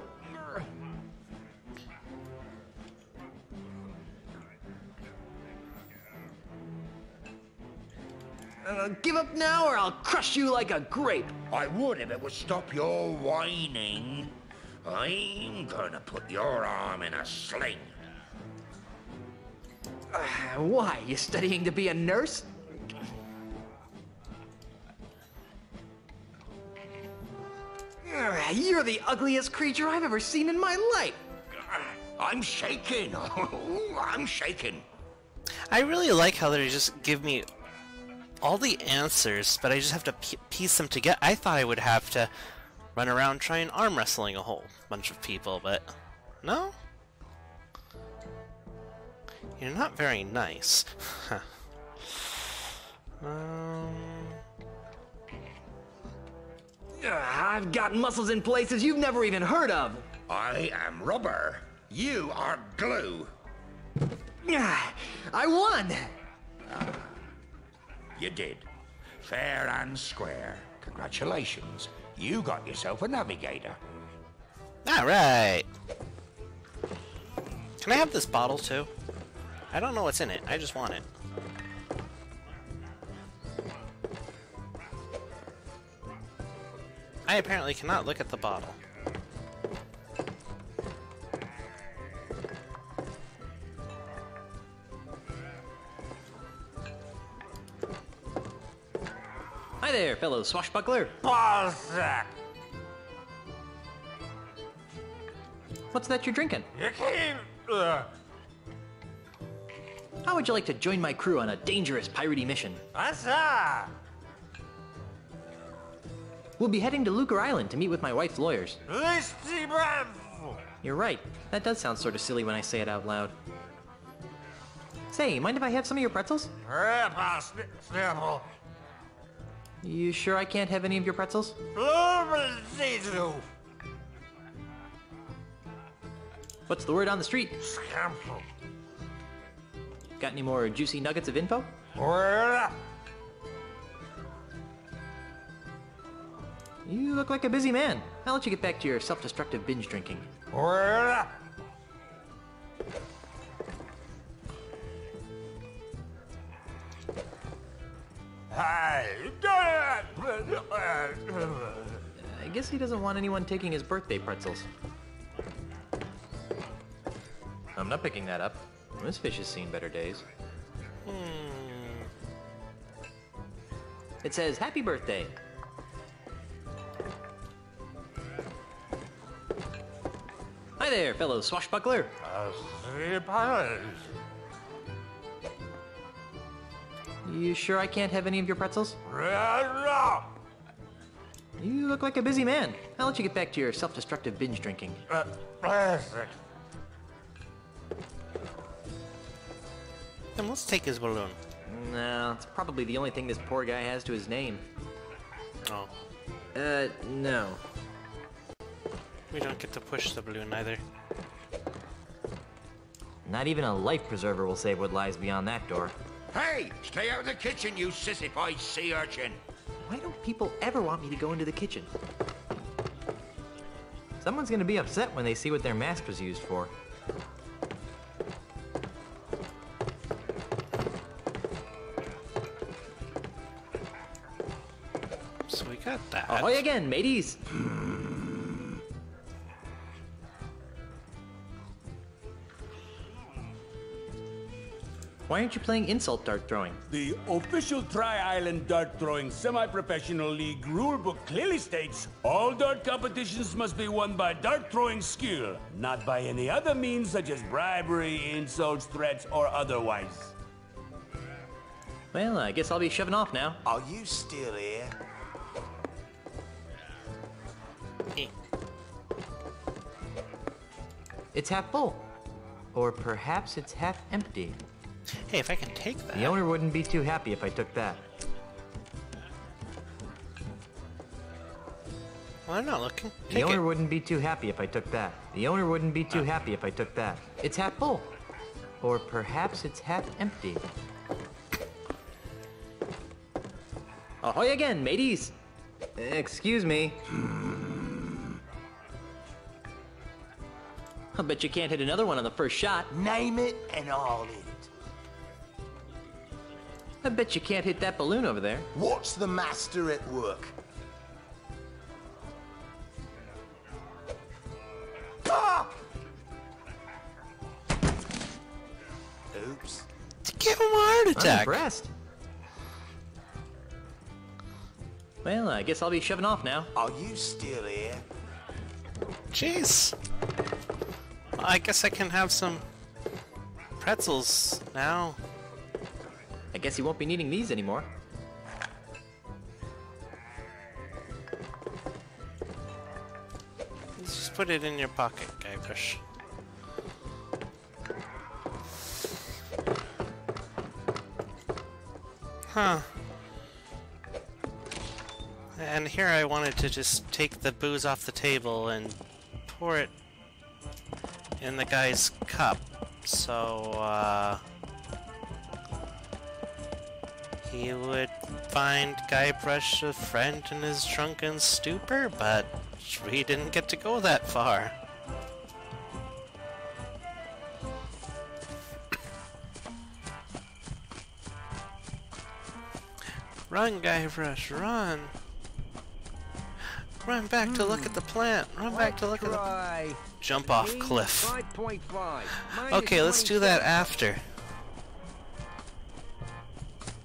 Give up now or I'll crush you like a grape. I would if it would stop your whining. I'm gonna put your arm in a sling. Why? You studying to be a nurse? You're the ugliest creature I've ever seen in my life. I'm shaking. I'm shaking. I really like how they just give me all the answers, but I just have to piece them together. I thought I would have to run around trying arm wrestling a whole bunch of people, but no? You're not very nice. I've got muscles in places you've never even heard of. I am rubber. You are glue. I won! You did. Fair and square. Congratulations. You got yourself a navigator. Alright! Can I have this bottle too? I don't know what's in it. I just want it. I apparently cannot look at the bottle. Hi there, fellow swashbuckler. Balzac! What's that you're drinking? How would you like to join my crew on a dangerous piratey mission? We'll be heading to Lucre Island to meet with my wife's lawyers. You're right. That does sound sort of silly when I say it out loud. Say, mind if I have some of your pretzels? You sure I can't have any of your pretzels? What's the word on the street? Got any more juicy nuggets of info? You look like a busy man. I'll let you get back to your self-destructive binge drinking. I guess he doesn't want anyone taking his birthday pretzels. I'm not picking that up. This fish has seen better days. It says, happy birthday. Hi there, fellow swashbuckler. You sure I can't have any of your pretzels? You look like a busy man. I'll let you get back to your self-destructive binge drinking. Then let's take his balloon. No, it's probably the only thing this poor guy has to his name. Oh. No. We don't get to push the balloon either. Not even a life preserver will save what lies beyond that door. Hey! Stay out of the kitchen, you sissified sea urchin! Why don't people ever want me to go into the kitchen? Someone's gonna be upset when they see what their mask was used for. So we got that. Ahoy again, mateys! Why aren't you playing insult dart throwing? The official Tri-Island Dart Throwing Semi-Professional League rulebook clearly states all dart competitions must be won by dart throwing skill, not by any other means such as bribery, insults, threats, or otherwise. Well, I guess I'll be shoving off now. Are you still here? It's half full. Or perhaps it's half empty. Hey, if I can take that. The owner wouldn't be too happy if I took that. Well, I'm not looking. The owner wouldn't be too happy if I took that. The owner wouldn't be too happy if I took that. It's half full. Or perhaps it's half empty. Ahoy again, mateys! Excuse me. I bet you can't hit another one on the first shot. Name it and I'll hit it. I bet you can't hit that balloon over there. Watch the master at work. Ah! Oops. Give him a heart I'm attack. impressed. Well, I guess I'll be shoving off now. Are you still here? Jeez. Well, I guess I can have some pretzels now. I guess you won't be needing these anymore. Let's just put it in your pocket, Guybrush. Huh. And here I wanted to just take the booze off the table and pour it in the guy's cup. So, he would find Guybrush a friend in his drunken stupor, but we didn't get to go that far. Run, Guybrush, run! Run back to look at the plant! Run back to look at the... Jump off cliff. 5.5. Okay, let's do that after.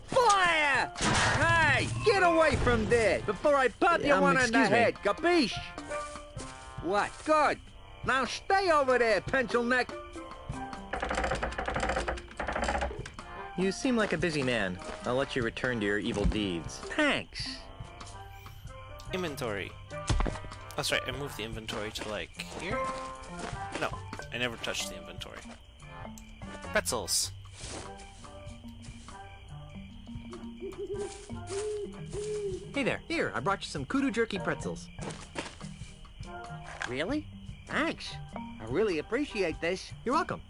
Fire! Hey, get away from there before I pop you one on the head, capiche? What? Good. Now stay over there, pencil neck. You seem like a busy man. I'll let you return to your evil deeds. Thanks. Inventory. That's right, I moved the inventory to like here? No, I never touched the inventory. Pretzels. Hey there. Here, I brought you some kudu jerky pretzels. Really? Thanks. I really appreciate this. You're welcome.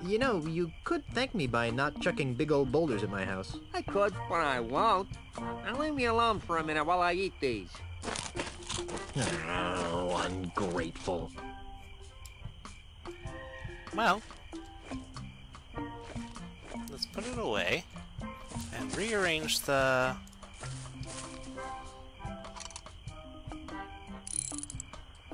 You know, you could thank me by not chucking big old boulders at my house. I could, but I won't. Now leave me alone for a minute while I eat these. Oh, ungrateful. Well, let's put it away and rearrange the...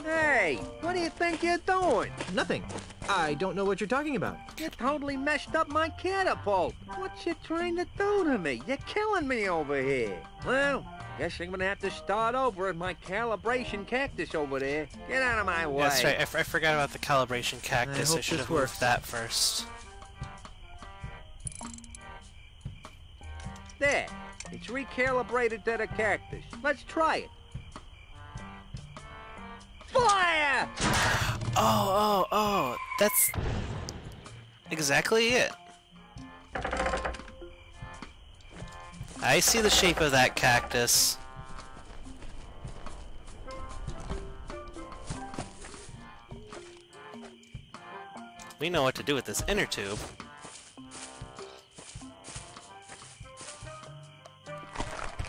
Hey, what do you think you're doing? Nothing. I don't know what you're talking about. You totally messed up my catapult. What you trying to do to me? You're killing me over here. Well, guess I'm gonna have to start over with my calibration cactus over there. Get out of my way. That's right, I forgot about the calibration cactus. I should have moved works. that first. There. It's recalibrated to the cactus. Let's try it. Fire! Oh, that's exactly it. I see the shape of that cactus. We know what to do with this inner tube.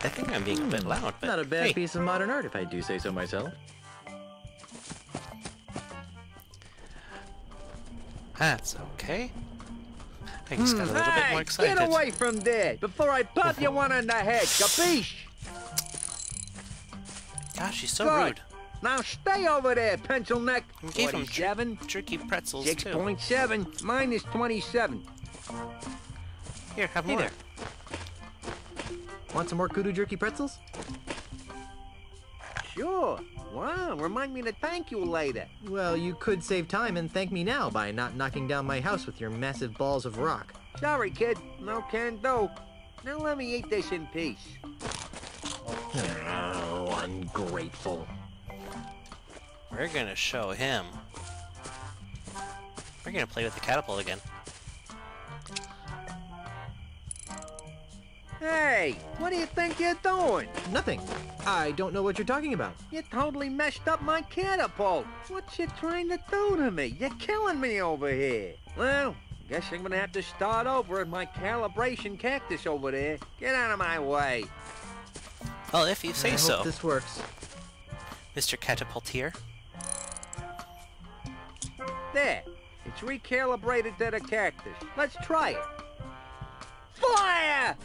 I think I'm being a bit loud, but Not a bad hey. piece of modern art, if I do say so myself. That's okay. I just got a little bit more excited. Get away from there before I pop you one on the head, capiche? Gosh, she's so Good. rude. Now stay over there, pencil neck. I gave him 47, jerky pretzels too. 6.7, mine is 27. Here, have Hey more. there. Want some more kudu jerky pretzels? Sure. Wow, remind me to thank you later. Well, you could save time and thank me now by not knocking down my house with your massive balls of rock. Sorry, kid. No can do. Now let me eat this in peace. Oh, ungrateful. We're gonna show him. We're gonna play with the catapult again. Hey, what do you think you're doing? Nothing. I don't know what you're talking about. You totally messed up my catapult. What you trying to do to me? You're killing me over here. Well, guess I'm gonna have to start over at my calibration cactus over there. Get out of my way. Well, if you say I so. hope this works. Mr. Catapultier. There. It's recalibrated to the cactus. Let's try it. Fire!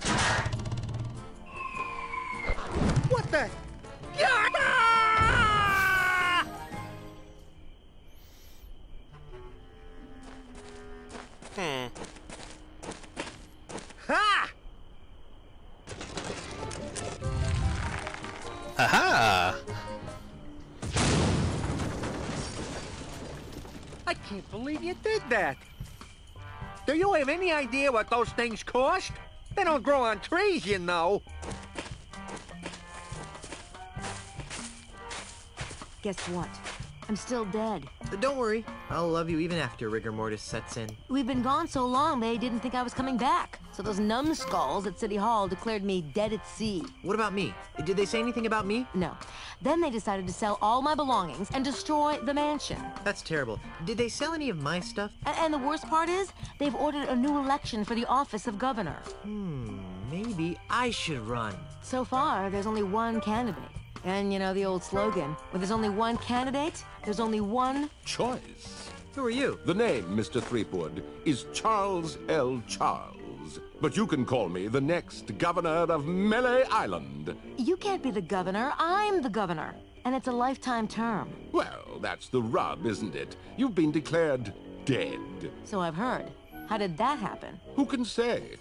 What the? Ah! Ha! Aha! I can't believe you did that. Do you have any idea what those things cost? They don't grow on trees, you know. Guess what? I'm still dead. Don't worry. I'll love you even after rigor mortis sets in. We've been gone so long, they didn't think I was coming back. So those numbskulls at City Hall declared me dead at sea. What about me? Did they say anything about me? No. Then they decided to sell all my belongings and destroy the mansion. That's terrible. Did they sell any of my stuff? And the worst part is, they've ordered a new election for the office of governor. Maybe I should run. So far, there's only one candidate. And you know the old slogan, where there's only one candidate, there's only one choice. Who are you? The name, Mr. Threepwood, is Charles L. Charles. But you can call me the next governor of Melee Island. You can't be the governor, I'm the governor. And it's a lifetime term. Well, that's the rub, isn't it? You've been declared dead. So I've heard. How did that happen? Who can say?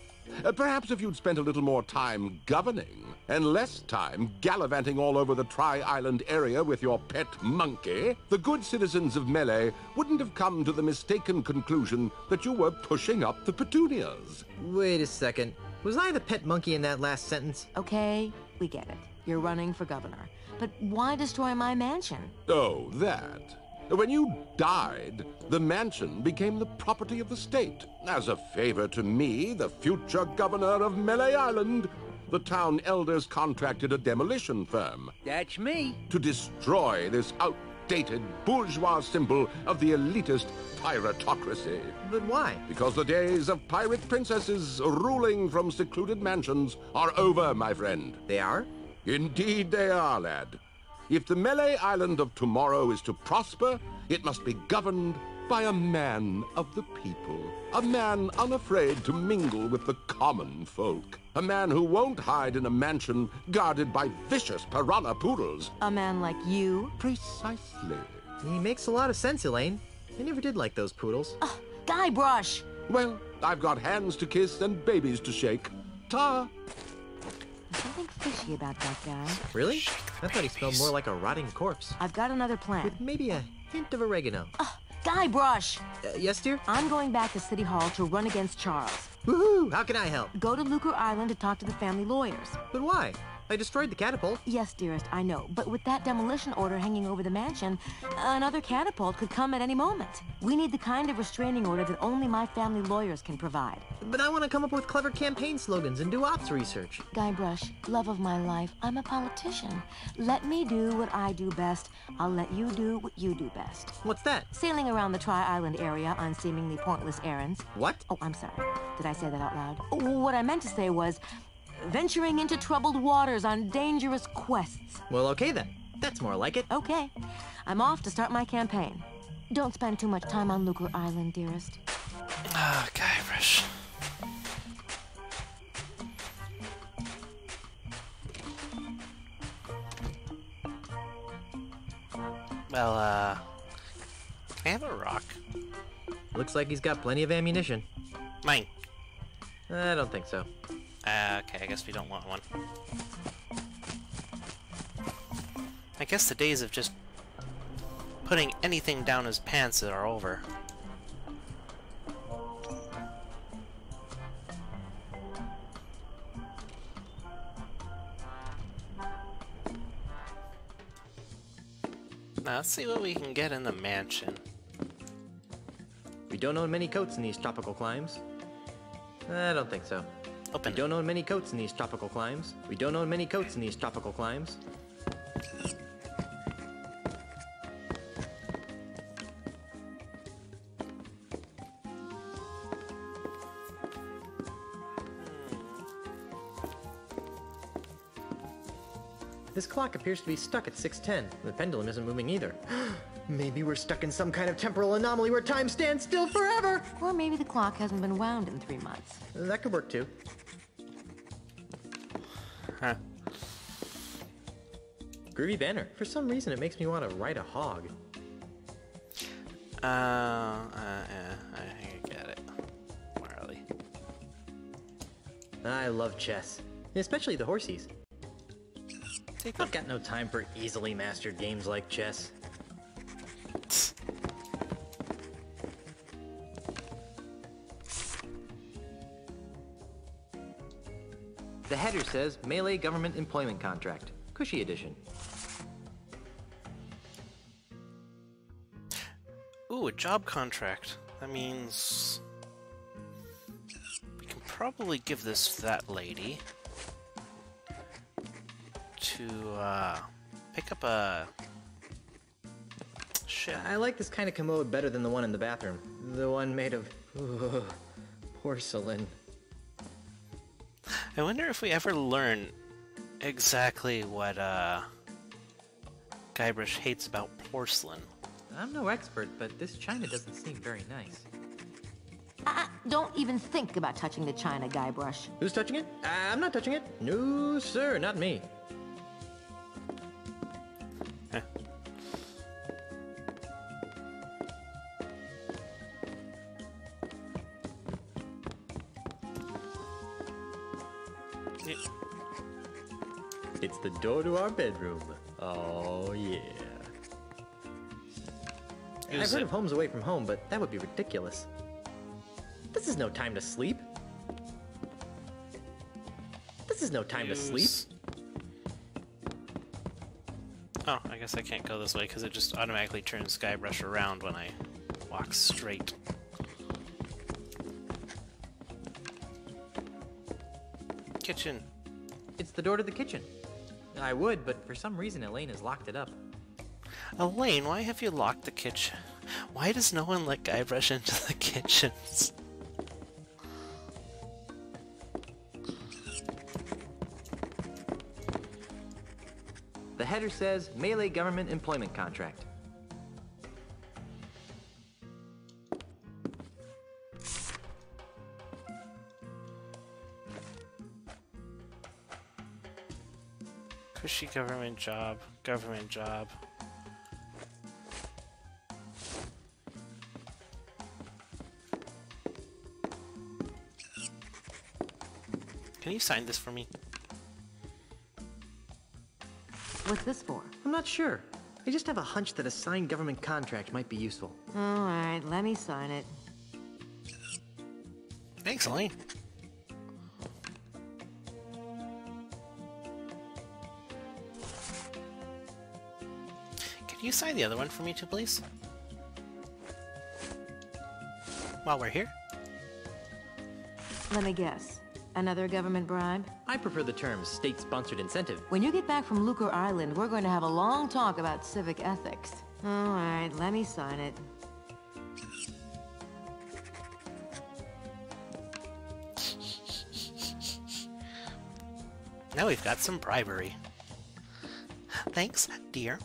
Perhaps if you'd spent a little more time governing and less time gallivanting all over the Tri-Island area with your pet monkey, the good citizens of Melee wouldn't have come to the mistaken conclusion that you were pushing up the petunias. Wait a second. Was I the pet monkey in that last sentence? Okay, we get it. You're running for governor. But why destroy my mansion? Oh, that. When you died, the mansion became the property of the state. As a favor to me, the future governor of Melee Island, the town elders contracted a demolition firm. That's me. To destroy this outdated bourgeois symbol of the elitist piratocracy. But why? Because the days of pirate princesses ruling from secluded mansions are over, my friend. They are? Indeed they are, lad. If the Melee Island of tomorrow is to prosper, it must be governed by a man of the people. A man unafraid to mingle with the common folk. A man who won't hide in a mansion guarded by vicious piranha poodles. A man like you? Precisely. He makes a lot of sense, Elaine. I never did like those poodles. Guybrush! Well, I've got hands to kiss and babies to shake. Ta! There's something fishy about that guy. Really? I thought he smelled more like a rotting corpse. I've got another plan. With maybe a hint of oregano. Guybrush! Yes, dear? I'm going back to City Hall to run against Charles. Woohoo! How can I help? Go to Lucre Island to talk to the family lawyers. But why? I destroyed the catapult. Yes, dearest, I know. But with that demolition order hanging over the mansion, another catapult could come at any moment. We need the kind of restraining order that only my family lawyers can provide. But I want to come up with clever campaign slogans and do ops research. Guybrush, love of my life, I'm a politician. Let me do what I do best. I'll let you do what you do best. What's that? Sailing around the Tri-Island area on seemingly pointless errands. What? Oh, I'm sorry. Did I say that out loud? What I meant to say was venturing into troubled waters on dangerous quests. Well, okay then. That's more like it. Okay. I'm off to start my campaign. Don't spend too much time on Lucre Island, dearest. Ah, Guybrush. Well, I have a rock. Looks like he's got plenty of ammunition. Mine. I don't think so. Okay, I guess we don't want one. I guess the days of just putting anything down his pants are over. Now, let's see what we can get in the mansion. We don't own many coats in these tropical climes. I don't think so. Open. We don't own many coats in these tropical climes. We don't own many coats in these tropical climes. This clock appears to be stuck at 6:10. The pendulum isn't moving either. Maybe we're stuck in some kind of temporal anomaly where time stands still forever! Or maybe the clock hasn't been wound in 3 months. That could work too. Huh. Groovy banner. For some reason it makes me want to ride a hog. I get it. Marley. I love chess. Especially the horsies. I've got no time for easily mastered games like chess. The header says Melee Government Employment Contract. Cushy edition. Ooh, a job contract. That means we can probably give this to that lady to pick up a shit. I like this kind of commode better than the one in the bathroom. The one made of porcelain. I wonder if we ever learn exactly what Guybrush hates about porcelain. I'm no expert, but this china doesn't seem very nice. Don't even think about touching the china, Guybrush. Who's touching it? I'm not touching it. No, sir, not me. It's the door to our bedroom. Oh, yeah. I've heard of homes away from home, but that would be ridiculous. This is no time to sleep. This is no time to sleep. Oh, I guess I can't go this way because it just automatically turns Guybrush around when I walk straight. Kitchen. It's the door to the kitchen. I would, but for some reason Elaine has locked it up. Elaine, why have you locked the kitchen? Why does no one let Guybrush into the kitchens? The header says Melee Government Employment Contract. Cushy government job, government job. Can you sign this for me? What's this for? I'm not sure. I just have a hunch that a signed government contract might be useful. Alright, let me sign it. Thanks, Elaine. Can you sign the other one for me too, please? While we're here? Let me guess. Another government bribe? I prefer the term state-sponsored incentive. When you get back from Lucre Island, we're going to have a long talk about civic ethics. Alright, let me sign it. Now we've got some bribery. Thanks, dear.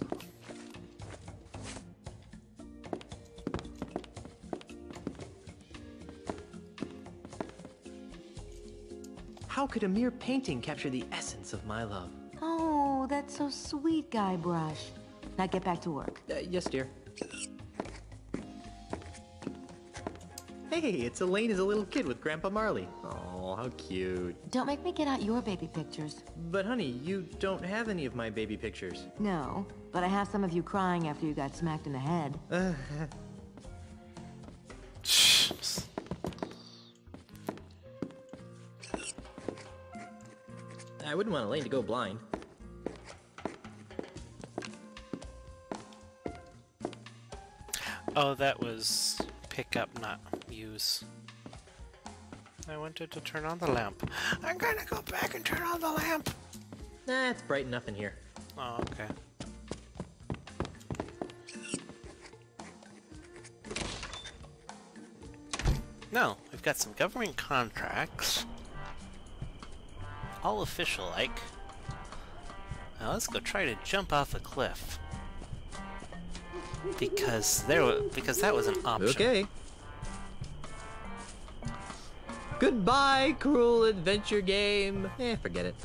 How could a mere painting capture the essence of my love? Oh, that's so sweet, Guybrush. Now get back to work. Yes, dear. Hey, it's Elaine as a little kid with Grandpa Marley. Oh, how cute. Don't make me get out your baby pictures. But honey, you don't have any of my baby pictures. No, but I have some of you crying after you got smacked in the head. I wouldn't want Elaine to go blind. Oh, that was pick up, not use. I wanted to turn on the lamp. I'm gonna go back and turn on the lamp! Nah, it's bright enough in here. Oh, okay. No, we've got some government contracts. All official-like. Now let's go try to jump off a cliff. Because that was an option. Okay. Goodbye, cruel adventure game. Forget it.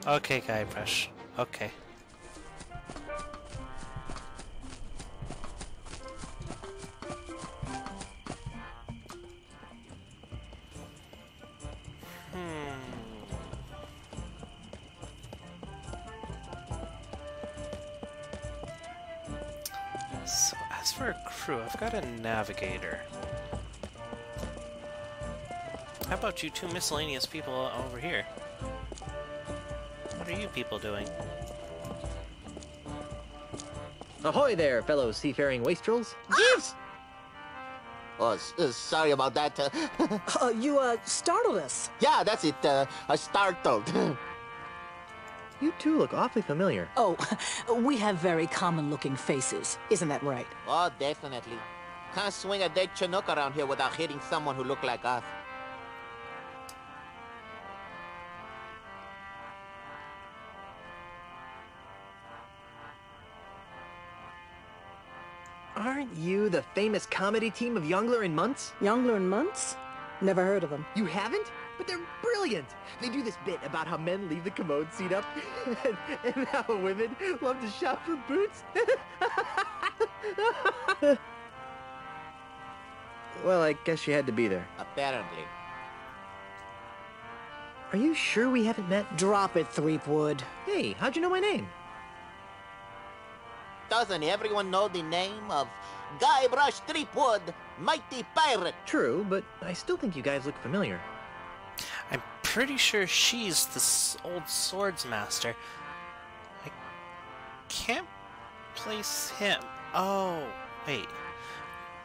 Okay, Guybrush. Okay. So, as for a crew, I've got a navigator. How about you two miscellaneous people over here? What are you people doing? Ahoy there, fellow seafaring wastrels. Gifts! Oh, sorry about that. You, startled us. Yeah, that's it. Startled. You two look awfully familiar. Oh, we have very common-looking faces. Isn't that right? Oh, definitely. Can't swing a dead Chinook around here without hitting someone who look like us. Aren't you the famous comedy team of Youngler and Muntz? Youngler and Muntz? Never heard of them. You haven't? But they're brilliant! They do this bit about how men leave the commode seat up and how women love to shop for boots. Well, I guess you had to be there. Apparently. Are you sure we haven't met? Drop it, Threepwood. Hey, how'd you know my name? Doesn't everyone know the name of Guybrush Threepwood, mighty pirate? True, but I still think you guys look familiar. I'm pretty sure she's the old swords master. I can't place him. Oh, wait.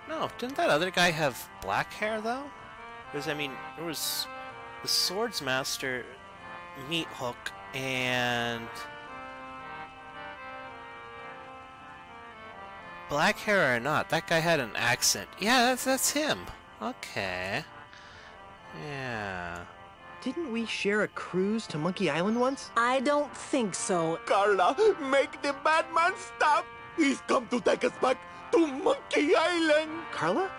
No, didn't that other guy have black hair, though? Because, I mean, there was the swords master, Meathook, and... black hair or not, that guy had an accent. Yeah, that's him. Okay. Yeah. Didn't we share a cruise to Monkey Island once? I don't think so. Carla, make the bad man stop! He's come to take us back to Monkey Island! Carla?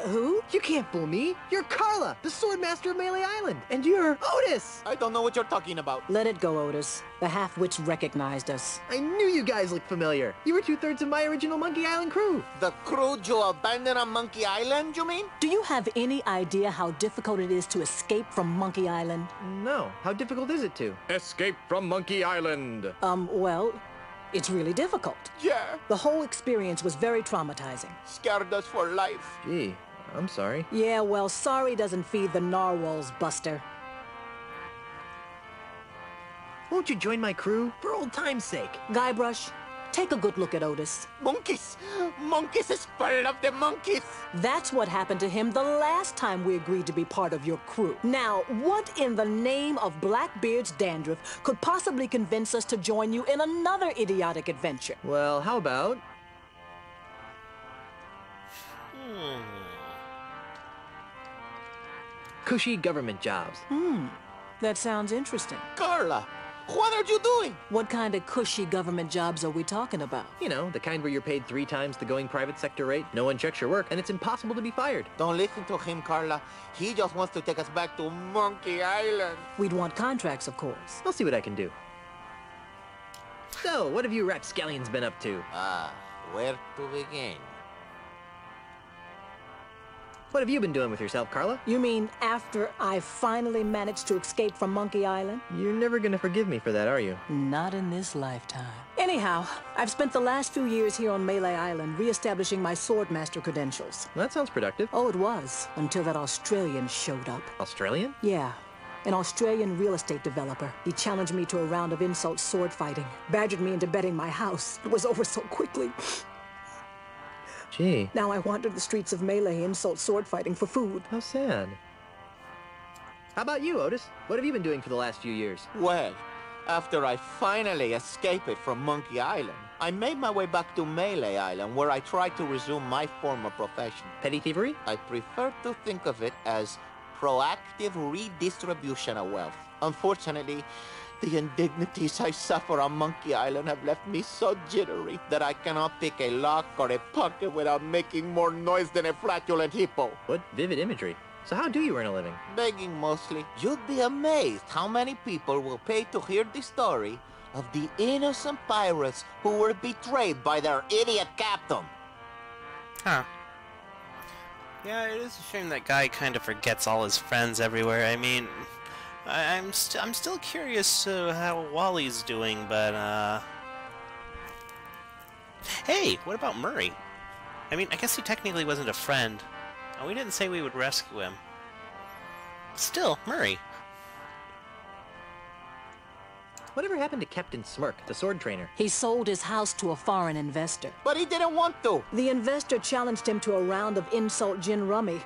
Who? You can't fool me. You're Carla, the sword master of Melee Island. And you're Otis! I don't know what you're talking about. Let it go, Otis. The half-witch recognized us. I knew you guys looked familiar. You were 2/3 of my original Monkey Island crew. The crew you abandoned on Monkey Island, you mean? Do you have any idea how difficult it is to escape from Monkey Island? No. How difficult is it to? Escape from Monkey Island. Well, it's really difficult. Yeah. The whole experience was very traumatizing. Scared us for life. Gee, I'm sorry. Yeah, well, sorry doesn't feed the narwhals, Buster. Won't you join my crew? For old time's sake. Guybrush, take a good look at Otis. Monkeys! Monkeys is full of the monkeys! That's what happened to him the last time we agreed to be part of your crew. Now, what in the name of Blackbeard's dandruff could possibly convince us to join you in another idiotic adventure? Well, how about... cushy government jobs. That sounds interesting. Carla, what are you doing? What kind of cushy government jobs are we talking about? You know, the kind where you're paid 3 times the going private sector rate, no one checks your work, and it's impossible to be fired. Don't listen to him, Carla. He just wants to take us back to Monkey Island. We'd want contracts, of course. I'll see what I can do. So, what have you rapscallions been up to? Where to begin? What have you been doing with yourself, Carla? You mean after I finally managed to escape from Monkey Island? You're never gonna forgive me for that, are you? Not in this lifetime. Anyhow, I've spent the last few years here on Melee Island re-establishing my Swordmaster credentials. That sounds productive. Oh, it was, until that Australian showed up. Australian? Yeah. An Australian real estate developer. He challenged me to a round of insult sword fighting, badgered me into betting my house. It was over so quickly. Gee. Now I wander the streets of Melee insult sword fighting for food. How sad. How about you, Otis? What have you been doing for the last few years? Well, after I finally escaped from Monkey Island, I made my way back to Melee Island, where I tried to resume my former profession. Petty thievery? I prefer to think of it as proactive redistribution of wealth. Unfortunately, the indignities I suffer on Monkey Island have left me so jittery that I cannot pick a lock or a pocket without making more noise than a flatulent hippo. What vivid imagery. So how do you earn a living? Begging mostly. You'd be amazed how many people will pay to hear the story of the innocent pirates who were betrayed by their idiot captain. Huh. Yeah, it is a shame that guy kind of forgets all his friends everywhere. I mean, I'm still curious how Wally's doing, but hey, what about Murray? I mean, I guess he technically wasn't a friend. And we didn't say we would rescue him. Still, Murray. Whatever happened to Captain Smirk, the sword trainer? He sold his house to a foreign investor. But he didn't want to. The investor challenged him to a round of insult gin rummy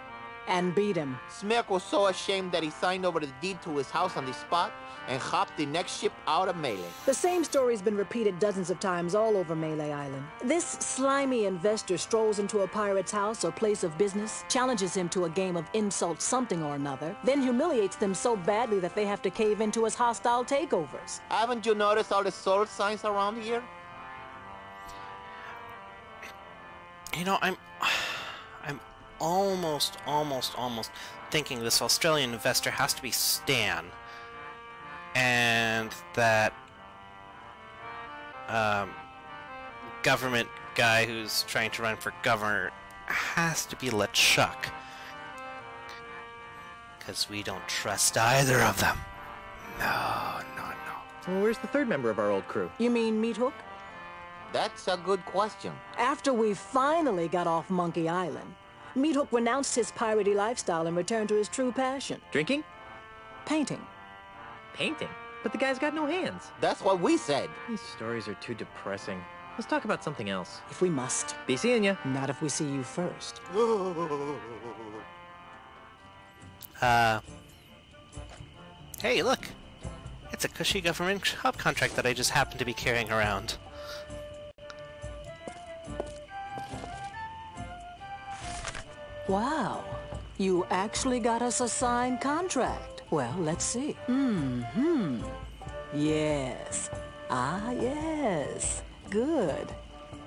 and beat him. Smirk was so ashamed that he signed over the deed to his house on the spot and hopped the next ship out of Melee. The same story's been repeated dozens of times all over Melee Island. This slimy investor strolls into a pirate's house or place of business, challenges him to a game of insult something or another, then humiliates them so badly that they have to cave into his hostile takeovers. Haven't you noticed all the sword signs around here? You know, I'm almost thinking this Australian investor has to be Stan. And that government guy who's trying to run for governor has to be LeChuck. Because we don't trust either of them. No. Well, where's the third member of our old crew? You mean Meat Hook? That's a good question. After we finally got off Monkey Island, Meat Hook renounced his piratey lifestyle and returned to his true passion. Drinking? Painting. Painting? But the guy's got no hands. That's what we said. These stories are too depressing. Let's talk about something else. If we must. Be seeing ya. Not if we see you first. Hey, look! It's a cushy government job contract that I just happen to be carrying around. Wow. You actually got us a signed contract. Well, let's see. Yes. Ah, yes. Good.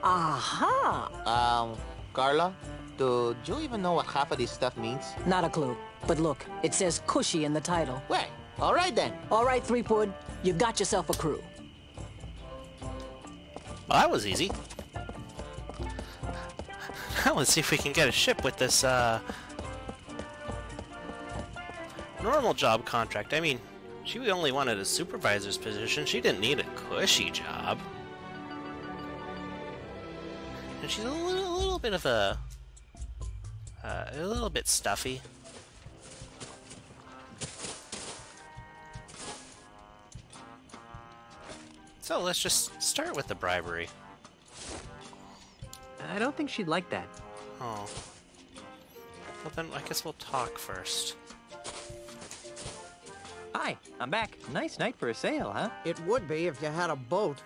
Aha! Carla, do you even know what half of this stuff means? Not a clue. But look, it says cushy in the title. Well, all right then. All right, Threepwood. You've got yourself a crew. Well, that was easy. Now let's see if we can get a ship with this, normal job contract. I mean, she only wanted a supervisor's position. She didn't need a cushy job. And she's a little bit of a little bit stuffy. So let's just start with the bribery. I don't think she'd like that. Oh. Well then, I guess we'll talk first. Hi, I'm back. Nice night for a sail, huh? It would be if you had a boat.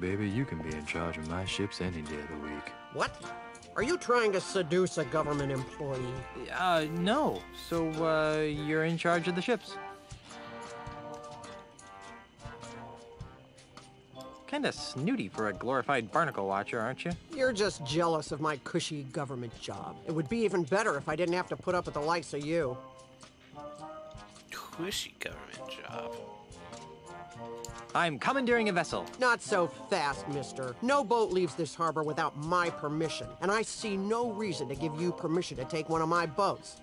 Baby, you can be in charge of my ships any day of the week. What? Are you trying to seduce a government employee? No. So, you're in charge of the ships? Kinda snooty for a glorified barnacle watcher, aren't you? You're just jealous of my cushy government job. It would be even better if I didn't have to put up with the likes of you. Cushy government job. I'm commandeering a vessel. Not so fast, mister. No boat leaves this harbor without my permission, and I see no reason to give you permission to take one of my boats.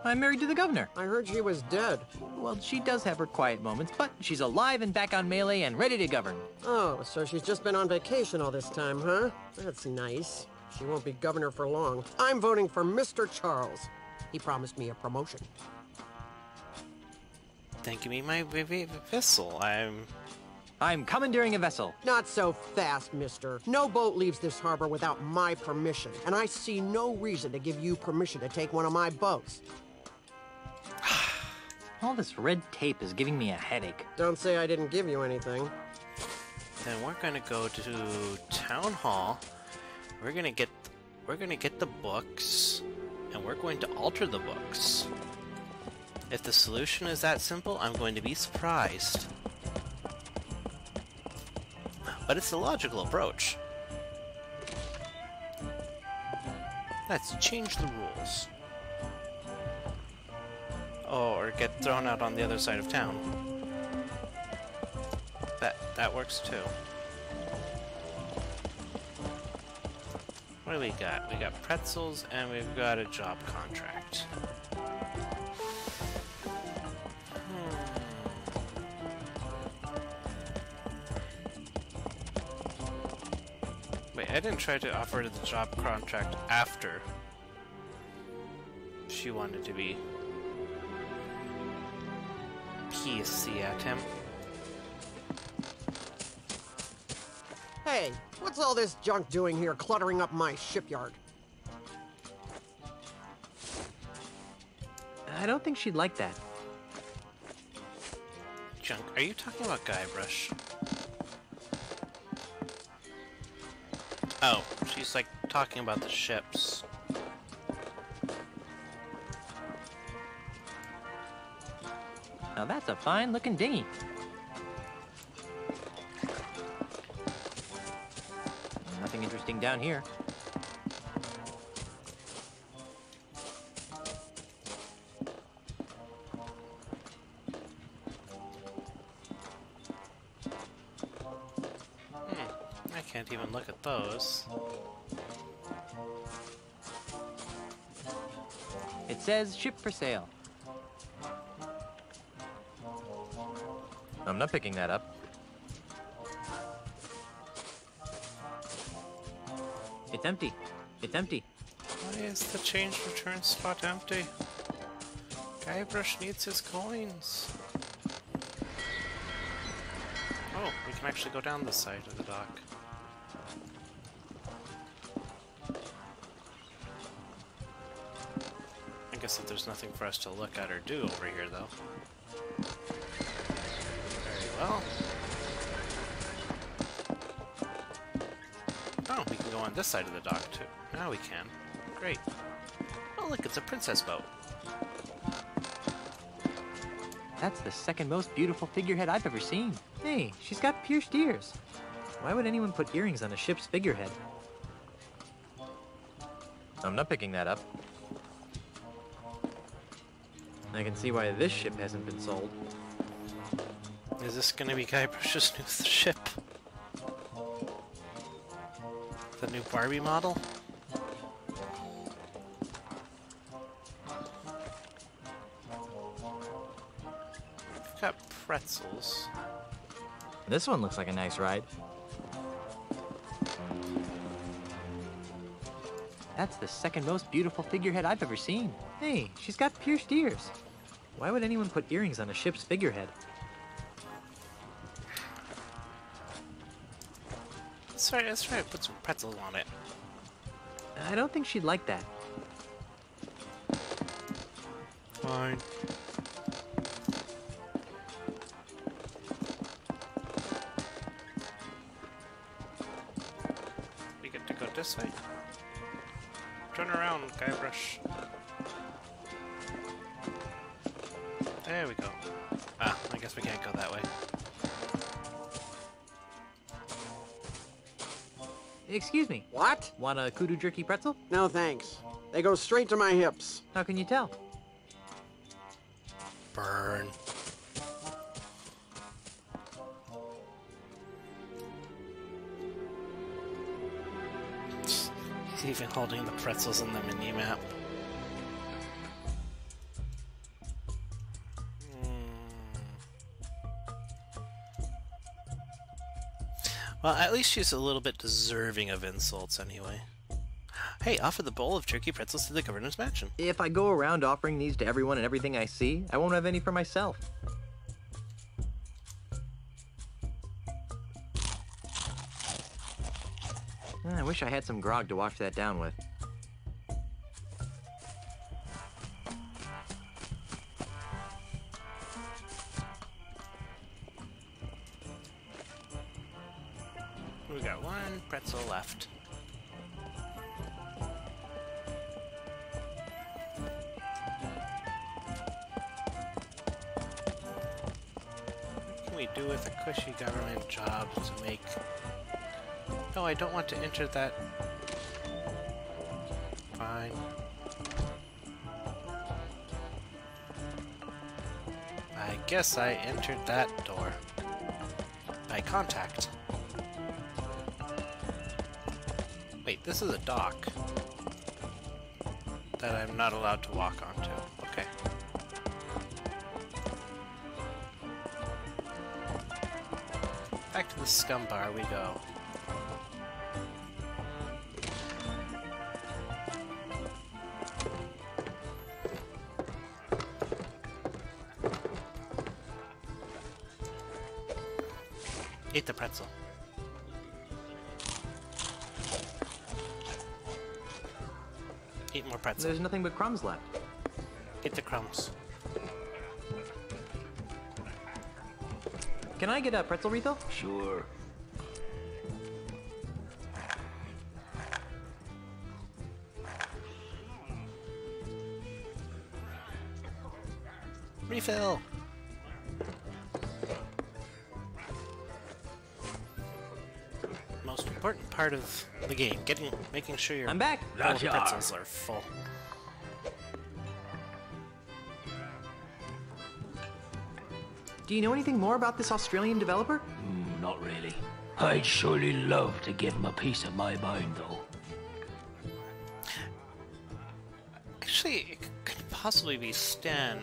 I'm married to the governor. I heard she was dead. Well, she does have her quiet moments, but she's alive and back on Melee and ready to govern. Oh, so she's just been on vacation all this time, huh? That's nice. She won't be governor for long. I'm voting for Mr. Charles. He promised me a promotion. Then give me my vessel. I'm commandeering a vessel. Not so fast, mister. No boat leaves this harbor without my permission, and I see no reason to give you permission to take one of my boats. All this red tape is giving me a headache. Don't say I didn't give you anything. Then we're gonna go to Town Hall. We're gonna get the books, and we're going to alter the books. If the solution is that simple, I'm going to be surprised. But it's the logical approach. Let's change the rules. Oh, or get thrown out on the other side of town. That works too. What do we got? We got pretzels and we've got a job contract. Wait, I didn't try to offer the job contract after she wanted to be PC at him. Hey, what's all this junk doing here cluttering up my shipyard? I don't think she'd like that. Junk, are you talking about Guybrush? Oh, she's like talking about the ships. Now that's a fine looking dinghy. Nothing interesting down here. I can't even look at those. It says ship for sale. I'm not picking that up. It's empty. It's empty. Why is the change return spot empty? Guybrush needs his coins. Oh, we can actually go down this side of the dock. I guess that there's nothing for us to look at or do over here, though. Very well. Oh, we can go on this side of the dock, too. Now we can. Great. Oh, look, it's a princess boat. That's the second most beautiful figurehead I've ever seen. Hey, she's got pierced ears. Why would anyone put earrings on a ship's figurehead? I'm not picking that up. I can see why this ship hasn't been sold. Is this gonna be Guybrush's new ship? The new Barbie model? We've got pretzels. This one looks like a nice ride. That's the second most beautiful figurehead I've ever seen. Hey, she's got pierced ears. Why would anyone put earrings on a ship's figurehead? Let's try to put some pretzels on it. I don't think she'd like that. Fine. We get to go this way. Turn around, Guybrush. There we go. Ah, I guess we can't go that way. Excuse me. What? Want a kudu jerky pretzel? No, thanks. They go straight to my hips. How can you tell? Burn. He's even holding the pretzels in the mini-map. Well, at least she's a little bit deserving of insults anyway. Hey, offer the bowl of turkey pretzels to the governor's mansion. If I go around offering these to everyone and everything I see, I won't have any for myself. I wish I had some grog to wash that down with. We got one pretzel left. What can we do with a cushy government job to make... No, I don't want to enter that. Fine. I guess I entered that door. By contact. Wait, this is a dock that I'm not allowed to walk onto. Okay. Back to the scum bar we go. Eat the pretzel. Eat more pretzel. There's nothing but crumbs left. Eat the crumbs. Can I get a pretzel refill? Sure. Refill. Most important part of the game, making sure your I'm back. pretzels are full. Do you know anything more about this Australian developer? Not really. I'd surely love to give him a piece of my mind, though. Actually, it could possibly be Stan,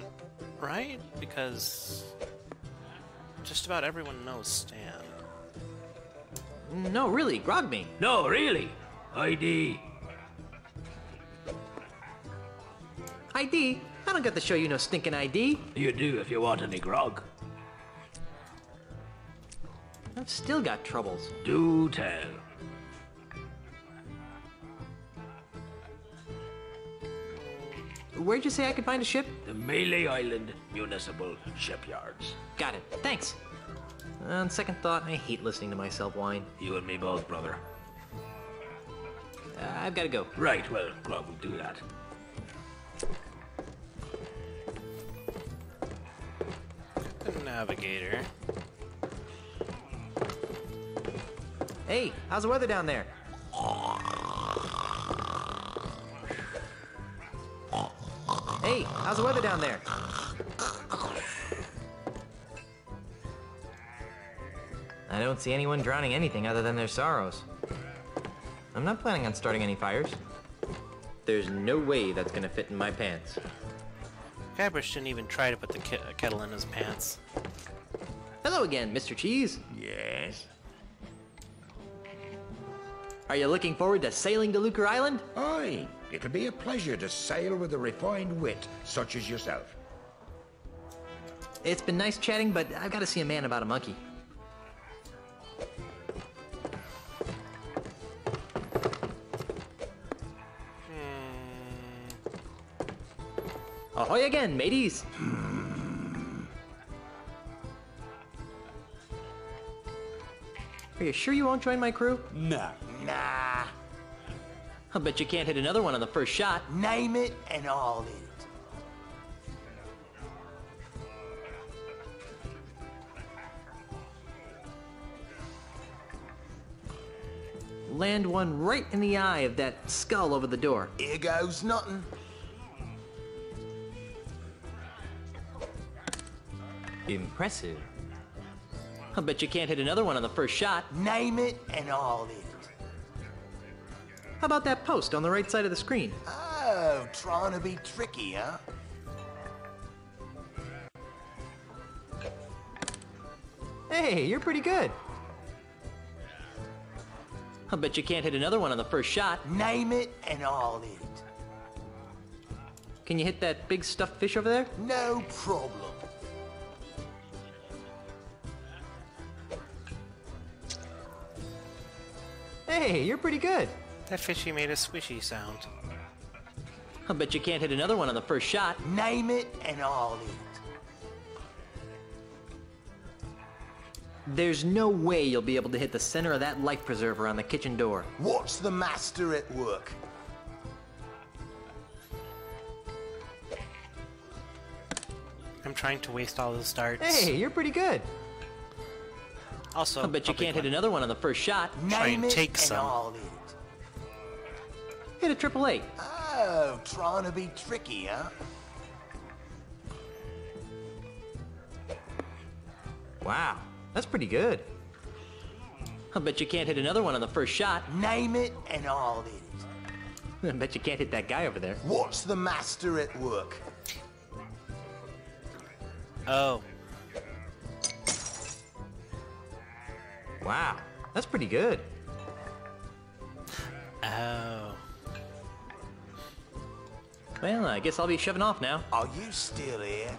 right? Because just about everyone knows Stan. No, really, grog me. No, really. ID. ID? I don't got to show you no stinking ID. You do if you want any grog. I've still got troubles. Do tell. Where'd you say I could find a ship? The Melee Island Municipal Shipyards. Got it. Thanks. On second thought, I hate listening to myself whine. You and me both, brother. I've got to go. Right, well, Grog will do that. The navigator. Hey, how's the weather down there? Hey, how's the weather down there? I don't see anyone drowning anything other than their sorrows. I'm not planning on starting any fires. There's no way that's gonna fit in my pants. Guybrush didn't even try to put the kettle in his pants. Hello again, Mr. Cheese. Yes? Are you looking forward to sailing to Lucre Island? Aye, it'll be a pleasure to sail with a refined wit such as yourself. It's been nice chatting, but I've got to see a man about a monkey. Ahoy again, mateys! Are you sure you won't join my crew? Nah. Nah. I'll bet you can't hit another one on the first shot. Name it and all in it. Land one right in the eye of that skull over the door. Here goes nothing. Impressive. I'll bet you can't hit another one on the first shot. Name it and all in it. How about that post on the right side of the screen? Oh, trying to be tricky, huh? Hey, you're pretty good. I bet you can't hit another one on the first shot. Name it and I'll hit it. Can you hit that big stuffed fish over there? No problem. Hey, you're pretty good. That fishy made a squishy sound. I bet you can't hit another one on the first shot. Name it and I'll hit it. There's no way you'll be able to hit the center of that life preserver on the kitchen door. Watch the master at work. I'm trying to waste all those darts. Hey, you're pretty good. Also, I bet you can't hit another one on the first shot. Try and take some. I'll hit it. Hit a triple eight. Oh, trying to be tricky, huh? Wow, that's pretty good. I bet you can't hit another one on the first shot. Name it and I'll hit it. I bet you can't hit that guy over there. Watch the master at work. Oh. Wow, that's pretty good. Oh. Well, I guess I'll be shoving off now. Are you still here?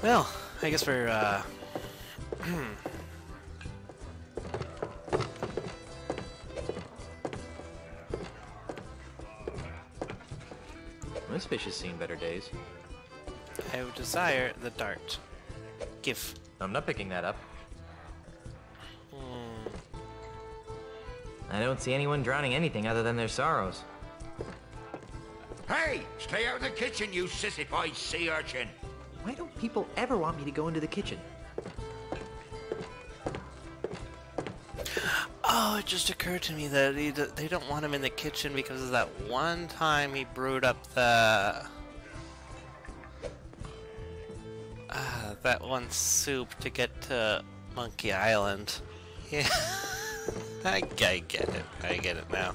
Well, I guess we're, This fish has seen better days. I would desire the dart. Give. I'm not picking that up. I don't see anyone drowning anything other than their sorrows. Hey! Stay out of the kitchen, you sissified sea urchin! Why don't people ever want me to go into the kitchen? Oh, it just occurred to me that they don't want him in the kitchen because of that one time he brewed up the... that one soup to get to Monkey Island. Yeah, I get it. I get it now.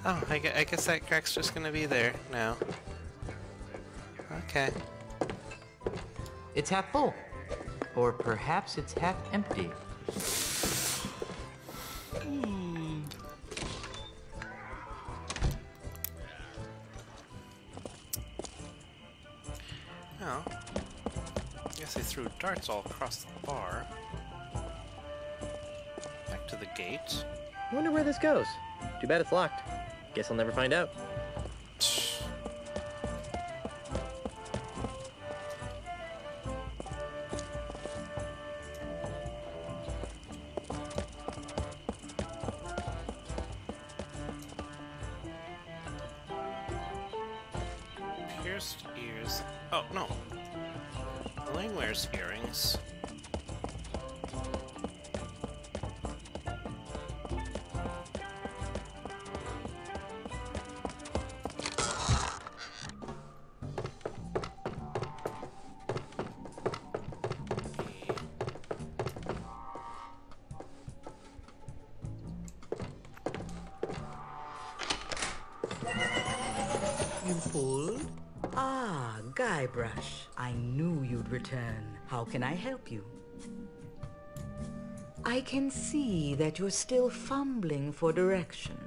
Oh, I guess that crack's just gonna be there now. Okay. It's half full. Or perhaps it's half empty. Well, I guess they threw darts all across the bar. Back to the gate. I wonder where this goes. Too bad it's locked. Guess I'll never find out. Pierced ears. Oh, no. Elaine wears earrings. You pulled? Ah, Guybrush. I knew you'd return. How can I help you? I can see that you're still fumbling for direction.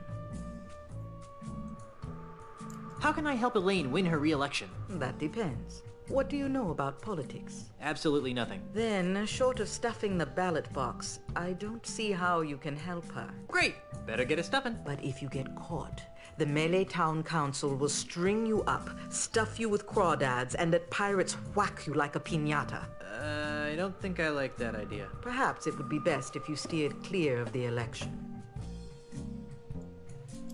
How can I help Elaine win her re-election? That depends. What do you know about politics? Absolutely nothing. Then, short of stuffing the ballot box, I don't see how you can help her. Great! Better get a stuffing. But if you get caught, the Melee Town Council will string you up, stuff you with crawdads, and let pirates whack you like a piñata. I don't think I like that idea. Perhaps it would be best if you steered clear of the election.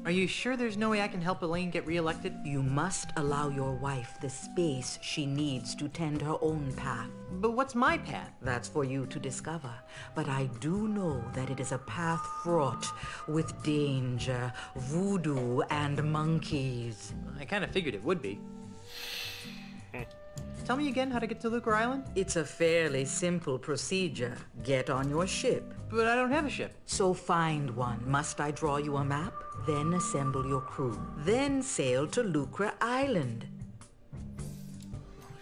Are you sure there's no way I can help Elaine get re-elected? You must allow your wife the space she needs to tend her own path. But what's my path? That's for you to discover. But I do know that it is a path fraught with danger, voodoo, and monkeys. I kind of figured it would be. tell me again how to get to Lucre Island? It's a fairly simple procedure. Get on your ship. But I don't have a ship. So find one. Must I draw you a map? Then assemble your crew. Then sail to Lucre Island.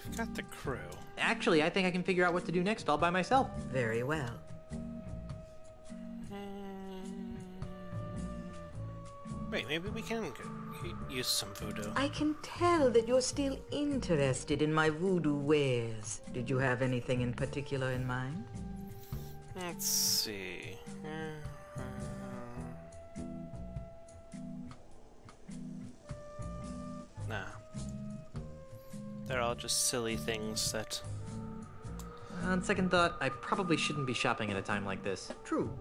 We've got the crew. Actually, I think I can figure out what to do next all by myself. Very well. Wait, maybe we can use some voodoo. I can tell that you're still interested in my voodoo wares. Did you have anything in particular in mind? Let's see. Nah. They're all just silly things that... On second thought, I probably shouldn't be shopping at a time like this. True.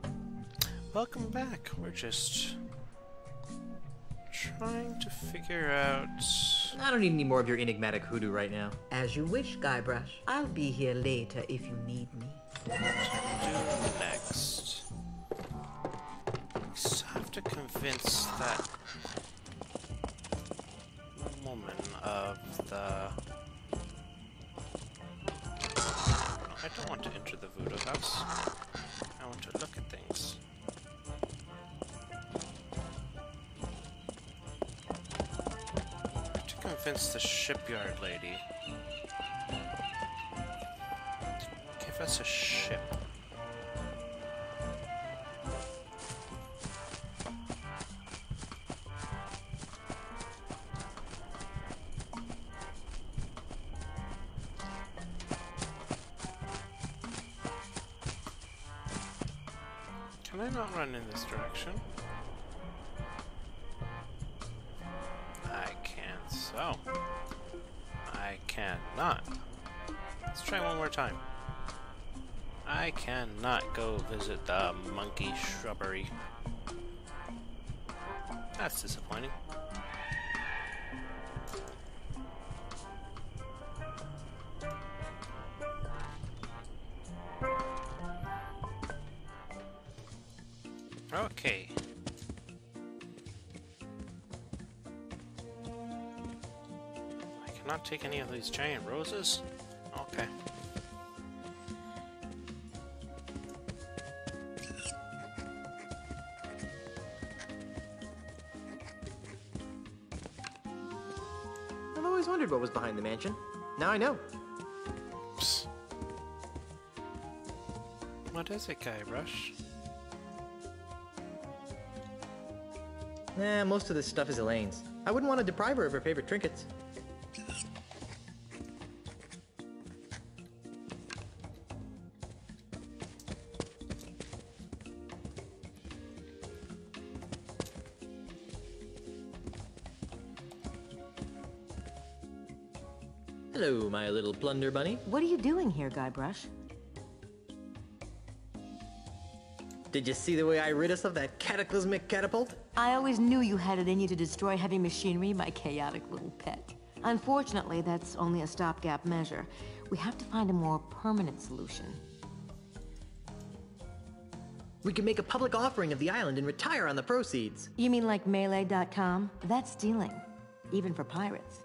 Welcome back. We're just... trying to figure out... I don't need any more of your enigmatic hoodoo right now. As you wish, Guybrush. I'll be here later if you need me. What to do next? We still have to convince that woman of the... I don't want to enter the voodoo house. I want to look at things. To convince the shipyard lady. Give us a ship. Can I not run in this direction? I can so. I cannot. Let's try one more time. I cannot go visit the monkey shrubbery. That's disappointing. Okay. I cannot take any of these giant roses? Okay. I've always wondered what was behind the mansion. Now I know. Psst. What is it, Guybrush? Nah, most of this stuff is Elaine's. I wouldn't want to deprive her of her favorite trinkets. Hello, my little plunder bunny. What are you doing here, Guybrush? Did you see the way I rid us of that cataclysmic catapult? I always knew you had it in you to destroy heavy machinery, my chaotic little pet. Unfortunately, that's only a stopgap measure. We have to find a more permanent solution. We can make a public offering of the island and retire on the proceeds. You mean like Melee.com? That's stealing, even for pirates.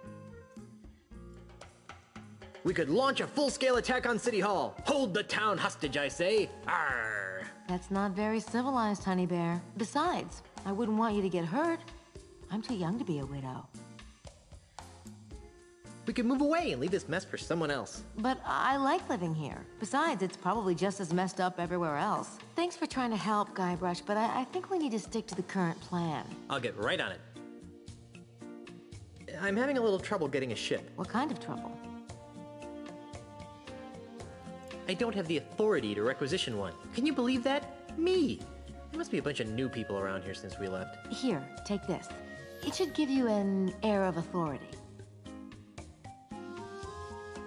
We could launch a full-scale attack on City Hall. Hold the town hostage, I say. Arr! That's not very civilized, Honey Bear. Besides, I wouldn't want you to get hurt. I'm too young to be a widow. We could move away and leave this mess for someone else. But I like living here. Besides, it's probably just as messed up everywhere else. Thanks for trying to help, Guybrush, but I think we need to stick to the current plan. I'll get right on it. I'm having a little trouble getting a ship. What kind of trouble? I don't have the authority to requisition one. Can you believe that? Me! There must be a bunch of new people around here since we left. Here, take this. It should give you an air of authority.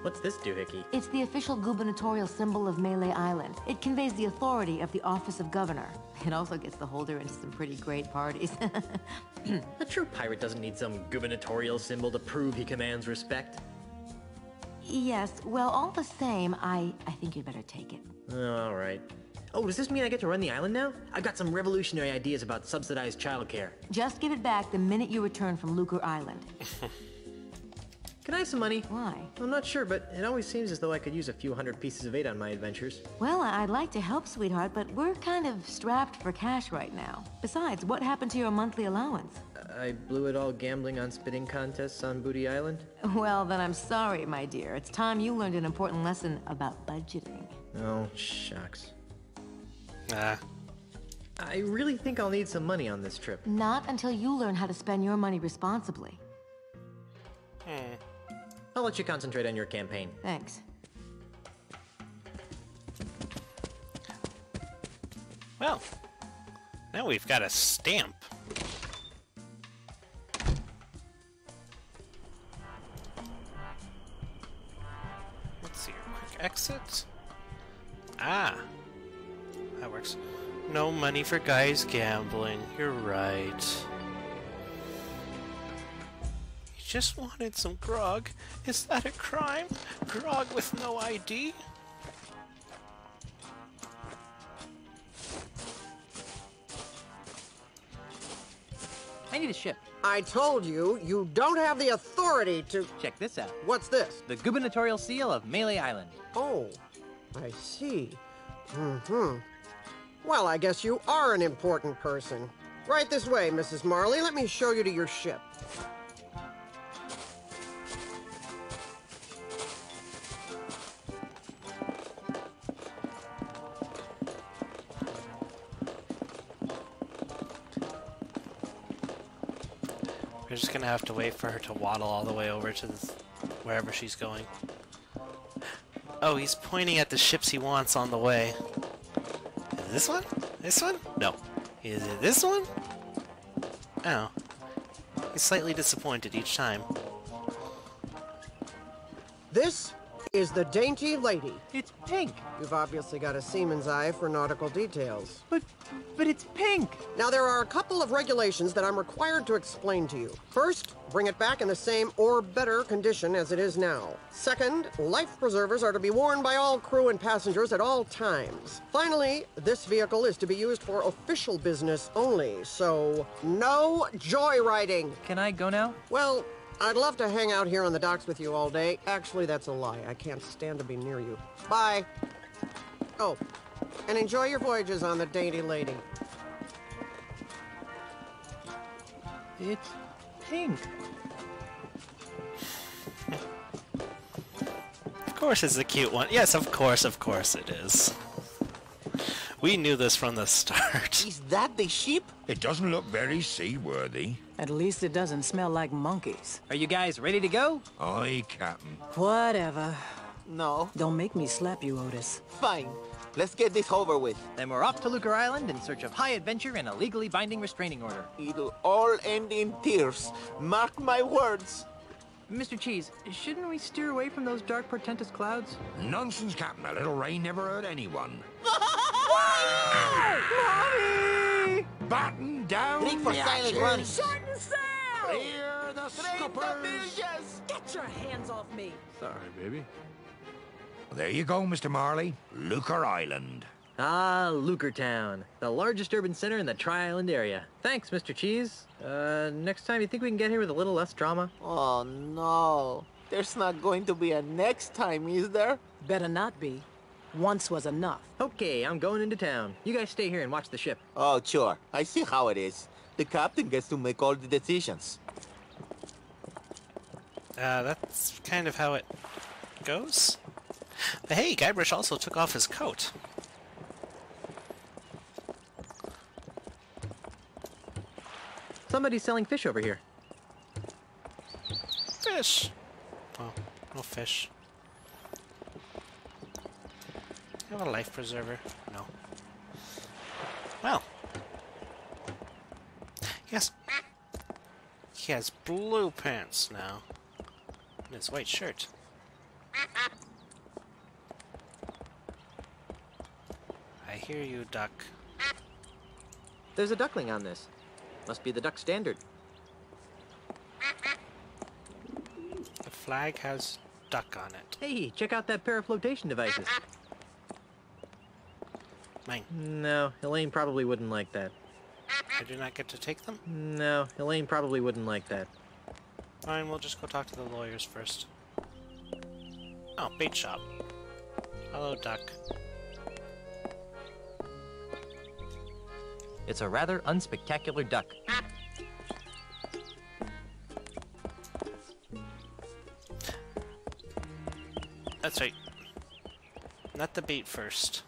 What's this doohickey? It's the official gubernatorial symbol of Melee Island. It conveys the authority of the office of governor. It also gets the holder into some pretty great parties. A true pirate doesn't need some gubernatorial symbol to prove he commands respect. Yes, well, all the same, I think you'd better take it. All right. Oh, does this mean I get to run the island now? I've got some revolutionary ideas about subsidized childcare. Just give it back the minute you return from Lucre Island. Can I have some money? Why? I'm not sure, but it always seems as though I could use a few hundred pieces of 8 on my adventures. Well, I'd like to help, sweetheart, but we're kind of strapped for cash right now. Besides, what happened to your monthly allowance? I blew it all gambling on spitting contests on Booty Island. Well, then I'm sorry, my dear. It's time you learned an important lesson about budgeting. Oh, shucks. Ah. I really think I'll need some money on this trip. Not until you learn how to spend your money responsibly. I'll let you concentrate on your campaign. Thanks. Well, now we've got a stamp. Let's see here. Quick exit. Ah. That works. No money for guys gambling. You're right. You just wanted some grog. Is that a crime? Grog with no ID? I need a ship. I told you, you don't have the authority to... Check this out. What's this? The gubernatorial seal of Melee Island. Oh, I see. Well, I guess you are an important person. Right this way, Mrs. Marley. Let me show you to your ship. We're just gonna have to wait for her to waddle all the way over to wherever she's going. Oh, he's pointing at the ships he wants on the way. Is it this one? This one? No. Is it this one? Oh. He's slightly disappointed each time. This is the Dainty Lady. It's pink. You've obviously got a seaman's eye for nautical details. But it's pink. Now, there are a couple of regulations that I'm required to explain to you. First, bring it back in the same or better condition as it is now. Second, life preservers are to be worn by all crew and passengers at all times. Finally, this vehicle is to be used for official business only, so no joyriding. Can I go now? Well, I'd love to hang out here on the docks with you all day. Actually, that's a lie. I can't stand to be near you. Bye. Oh, and enjoy your voyages on the Dainty Lady. It's pink. Of course it's a cute one. Yes, of course it is. We knew this from the start. Is that the ship? It doesn't look very seaworthy. At least it doesn't smell like monkeys. Are you guys ready to go? Aye, Captain. Whatever. No. Don't make me slap you, Otis. Fine. Let's get this over with. Then we're off to Lucre Island in search of high adventure and a legally binding restraining order. It'll all end in tears. Mark my words. Mr. Cheese, shouldn't we steer away from those dark, portentous clouds? Nonsense, Captain. A little rain never hurt anyone. Mommy! Batten down Drink for the silent hatches. running. Shorten sail! Clear the scuppers. Get your hands off me! Sorry, baby. There you go, Mr. Marley. Lucre Island. Ah, Lucretown, the largest urban center in the Tri-Island area. Thanks, Mr. Cheese. Next time, you think we can get here with a little less drama? Oh, no. There's not going to be a next time, is there? Better not be. Once was enough. Okay, I'm going into town. You guys stay here and watch the ship. Oh, sure. I see how it is. The captain gets to make all the decisions. That's kind of how it goes. But hey, Guybrush also took off his coat. Somebody's selling fish over here. Fish! Oh, no fish. You have a life preserver? No. Well. Yes. He has blue pants now. And his white shirt. I hear you, duck. There's a duckling on this. Must be the duck standard. The flag has duck on it. Hey, check out that pair of flotation devices. Mine. No, Elaine probably wouldn't like that. I do not get to take them? No, Elaine probably wouldn't like that. Fine, we'll just go talk to the lawyers first. Oh, bait shop. Hello, duck. It's a rather unspectacular duck. That's right. Not the bait first.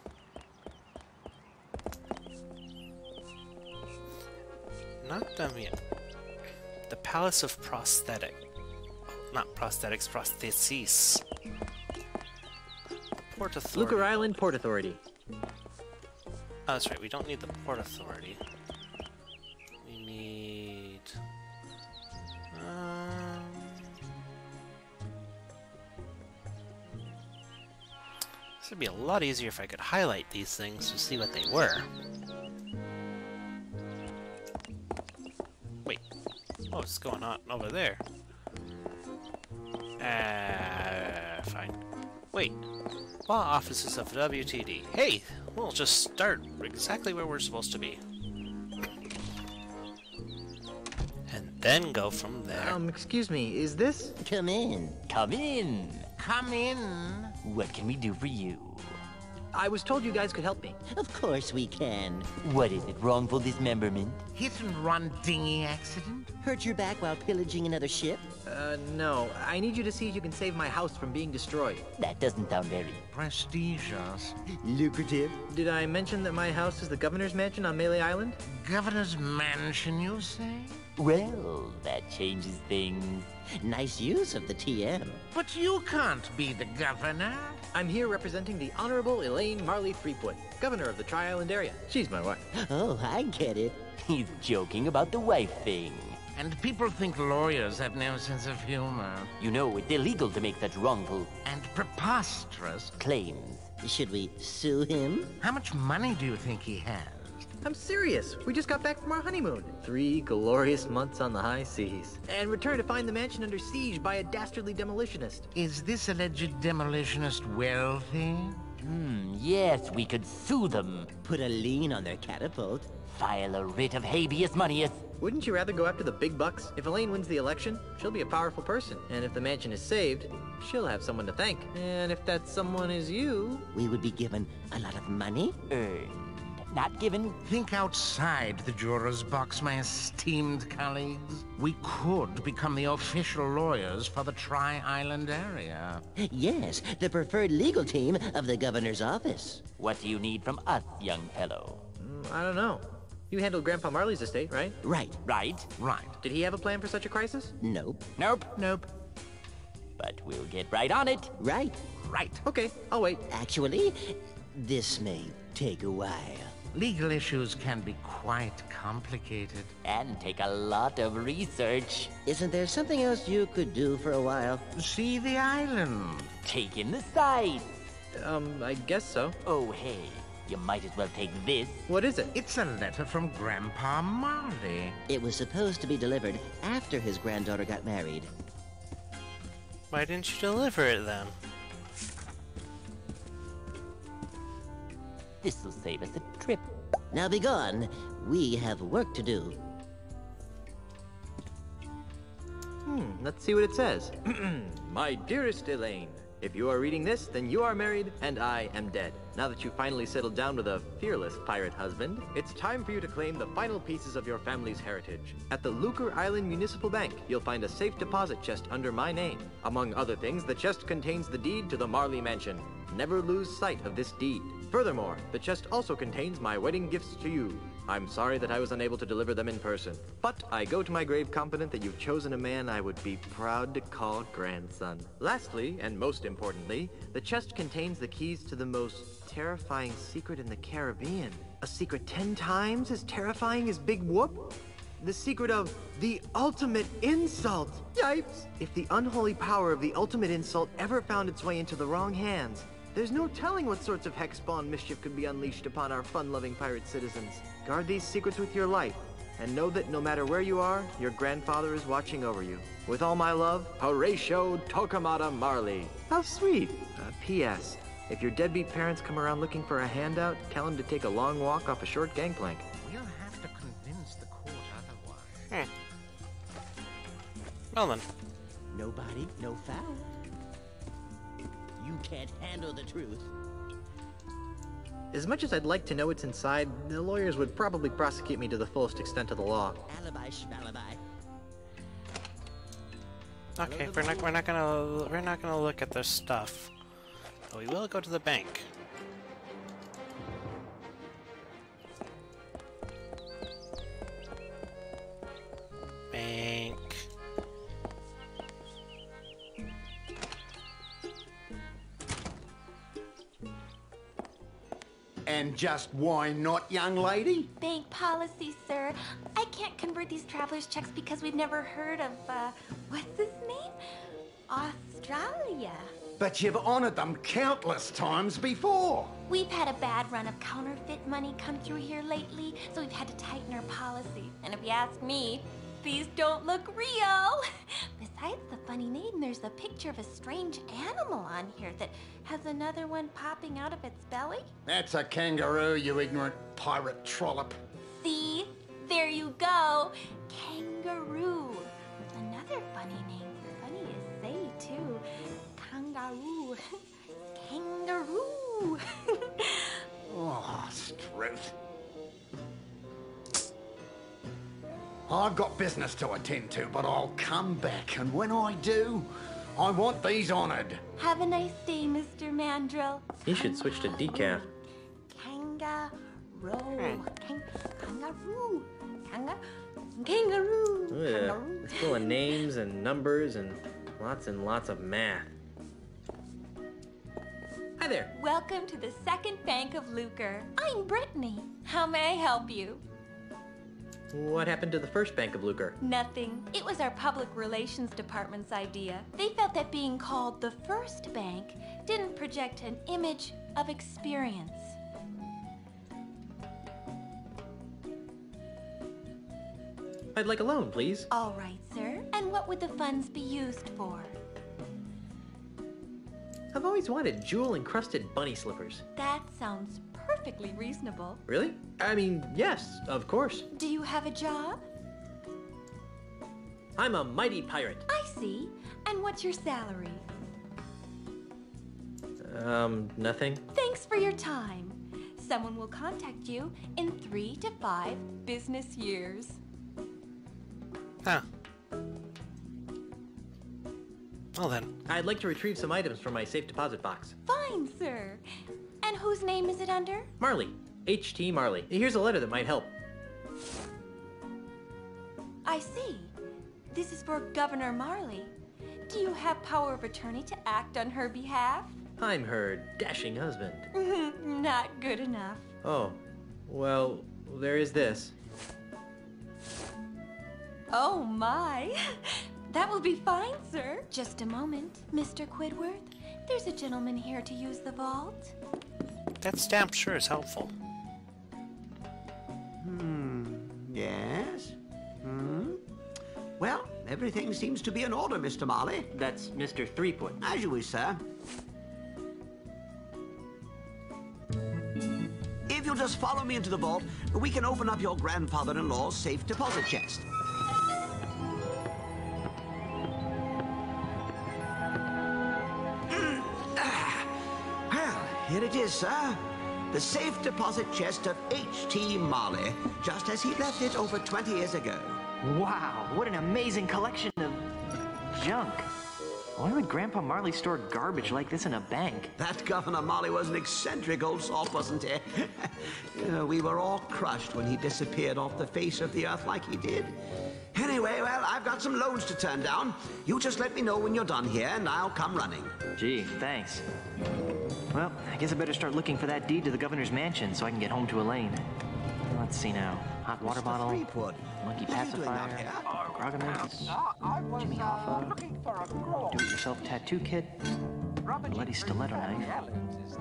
Not done yet. The Palace of Prosthetic. Not prosthetics, prostheses. Port Authority. Luker Island Port Authority. Oh, that's right, we don't need the Port Authority. We need... This would be a lot easier if I could highlight these things to see what they were. Wait. Oh, what's going on over there? Fine. Wait. Law offices of WTD. Hey! We'll just start exactly where we're supposed to be. And then go from there. Excuse me, is this? Come in. Come in. Come in. What can we do for you? I was told you guys could help me. Of course we can. What is it? Wrongful dismemberment? Hit and run dinghy accident? Hurt your back while pillaging another ship? No. I need you to see if you can save my house from being destroyed. That doesn't sound very... prestigious. Lucrative. Did I mention that my house is the governor's mansion on Melee Island? Governor's mansion, you say? Well, that changes things. Nice use of the TM. But you can't be the governor. I'm here representing the Honorable Elaine Marley Threepwood, governor of the Tri-Island area. She's my wife. Oh, I get it. He's joking about the wife thing. And people think lawyers have no sense of humor. You know, it's illegal to make such wrongful... and preposterous... claims. Should we sue him? How much money do you think he has? I'm serious. We just got back from our honeymoon. 3 glorious months on the high seas. And returned to find the mansion under siege by a dastardly demolitionist. Is this alleged demolitionist wealthy? Yes, we could sue them. Put a lien on their catapult. File a writ of habeas moneyus. Wouldn't you rather go after the big bucks? If Elaine wins the election, she'll be a powerful person. And if the mansion is saved, she'll have someone to thank. And if that someone is you... we would be given a lot of money? Earned. Not given. Think outside the juror's box, my esteemed colleagues. We could become the official lawyers for the Tri-Island area. Yes, the preferred legal team of the governor's office. What do you need from us, young fellow? I don't know. You handled Grandpa Marley's estate, right? Right. Right? Right. Did he have a plan for such a crisis? Nope. Nope. Nope. But we'll get right on it. Right. Right. Okay, I'll wait. Actually, this may take a while. Legal issues can be quite complicated. And take a lot of research. Isn't there something else you could do for a while? See the island. Take in the sights. I guess so. Oh, hey. You might as well take this. What is it? It's a letter from Grandpa Marley. It was supposed to be delivered after his granddaughter got married. Why didn't you deliver it then? This'll save us a trip. Now be gone. We have work to do. Let's see what it says. My dearest Elaine, if you are reading this, then you are married and I am dead. Now that you've finally settled down with a fearless pirate husband, it's time for you to claim the final pieces of your family's heritage. At the Luker Island Municipal Bank, you'll find a safe deposit chest under my name. Among other things, the chest contains the deed to the Marley Mansion. Never lose sight of this deed. Furthermore, the chest also contains my wedding gifts to you. I'm sorry that I was unable to deliver them in person, but I go to my grave confident that you've chosen a man I would be proud to call grandson. Lastly, and most importantly, the chest contains the keys to the most terrifying secret in the Caribbean. A secret 10 times as terrifying as Big Whoop? The secret of the ultimate insult. Yipes! If the unholy power of the ultimate insult ever found its way into the wrong hands, there's no telling what sorts of hex-spawn mischief could be unleashed upon our fun-loving pirate citizens. Guard these secrets with your life, and know that no matter where you are, your grandfather is watching over you. With all my love, Horatio Tokamata Marley. How sweet. P.S. If your deadbeat parents come around looking for a handout, tell them to take a long walk off a short gangplank. We'll have to convince the court otherwise. Well then. No body, no foul. You can't handle the truth. As much as I'd like to know what's inside, the lawyers would probably prosecute me to the fullest extent of the law. Alibi schmalibi. Okay, we're not gonna look at this stuff. But we will go to the bank. Bank. And just why not, young lady? Bank policy, sir. I can't convert these traveler's checks because we've never heard of, what's his name? Australia. But you've honored them countless times before. We've had a bad run of counterfeit money come through here lately, so we've had to tighten our policy. And if you ask me, these don't look real. Besides the funny name, there's a picture of a strange animal on here that has another one popping out of its belly. That's a kangaroo, you ignorant pirate trollop. See? There you go. Kangaroo. Another funny name. Funny to say, too. Kangaroo. Kangaroo. Oh, Struth. I've got business to attend to, but I'll come back, and when I do, I want these honored. Have a nice day, Mr. Mandrill. You should switch to decaf. Kangaroo. Kangaroo. Kangaroo. Ugh, it's full of names and numbers and lots of math. Hi there. Welcome to the Second Bank of Lucre. I'm Brittany. How may I help you? What happened to the first Bank of Lucre? Nothing. It was our public relations department's idea. They felt that being called the first bank didn't project an image of experience. I'd like a loan, please. All right, sir. And what would the funds be used for? I've always wanted jewel-encrusted bunny slippers. That sounds perfectly reasonable. Really? I mean, yes, of course. Do you have a job? I'm a mighty pirate. I see. And what's your salary? Nothing. Thanks for your time. Someone will contact you in 3 to 5 business years. Huh. Well then. I'd like to retrieve some items from my safe deposit box. Fine, sir. And whose name is it under? Marley. H.T. Marley. Here's a letter that might help. I see. This is for Governor Marley. Do you have power of attorney to act on her behalf? I'm her dashing husband. Not good enough. Oh. Well, there is this. Oh my. That will be fine, sir. Just a moment, Mr. Quidworth. There's a gentleman here to use the vault. That stamp sure is helpful. Yes? Well, everything seems to be in order, Mr. Marley. That's Mr. Threepwood. As you wish, sir. If you'll just follow me into the vault, we can open up your grandfather-in-law's safe deposit chest. Well, here it is, sir. The safe deposit chest of H.T. Marley, just as he left it over 20 years ago. Wow, what an amazing collection of junk. Why would Grandpa Marley store garbage like this in a bank? That Governor Marley was an eccentric old salt, wasn't he? We were all crushed when he disappeared off the face of the earth like he did. Anyway, well, I've got some loans to turn down. You just let me know when you're done here, and I'll come running. Gee, thanks. Well, I guess I better start looking for that deed to the governor's mansion so I can get home to Elaine. Let's see now. Hot water bottle, monkey pacifier, Grogaments, Jimmy Hoffa, do-it-yourself tattoo kit, bloody stiletto knife,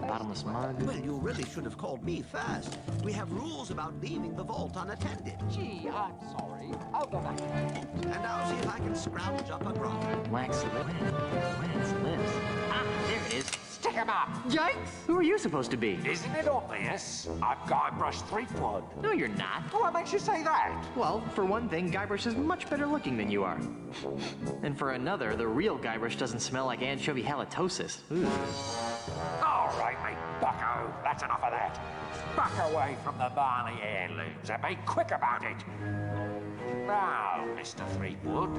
bottomless mug. Well, you really should have called me first. We have rules about leaving the vault unattended. Gee, I'm sorry. I'll go back. And I'll see if I can scrounge up a grub. Wax lips. Ah, there it is. pick him up. Yikes! Who are you supposed to be? Isn't it obvious? I'm Guybrush Threepwood. No, you're not. What makes you say that? Well, for one thing, Guybrush is much better looking than you are. And for another, the real Guybrush doesn't smell like anchovy halitosis. Ooh. All right, mate, bucko. That's enough of that. Back away from the Barney heirlooms and be quick about it. Now, Mr. Threepwood,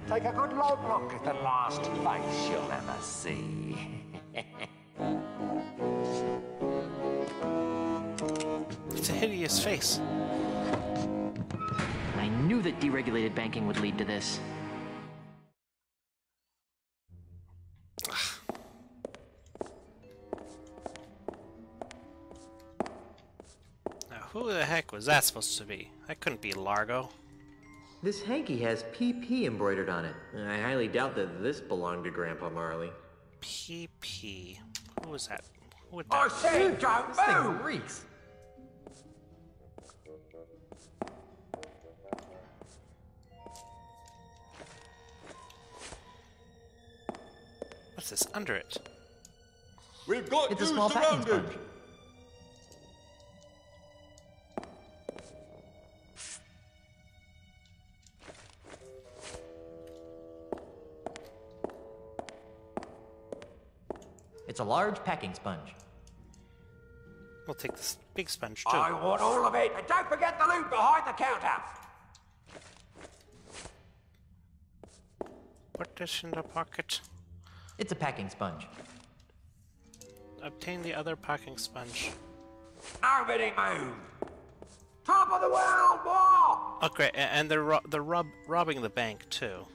take a good long look at the last face you'll ever see. It's a hideous face. I knew that deregulated banking would lead to this. Now, who the heck was that supposed to be? That couldn't be Largo. This hanky has PP embroidered on it. I highly doubt that this belonged to Grandpa Marley. PP. Who was that? Who would I that said don't This thing move! reeks. What's this under it? We've got It's a you small packing surrounded. sponge. It's a large packing sponge. We'll take this big sponge too. I want all of it, and don't forget the loot behind the counter. Put this in the pocket. It's a packing sponge. Obtain the other packing sponge. Nobody move. Top of the world, boy! Oh great, and they're robbing the bank too.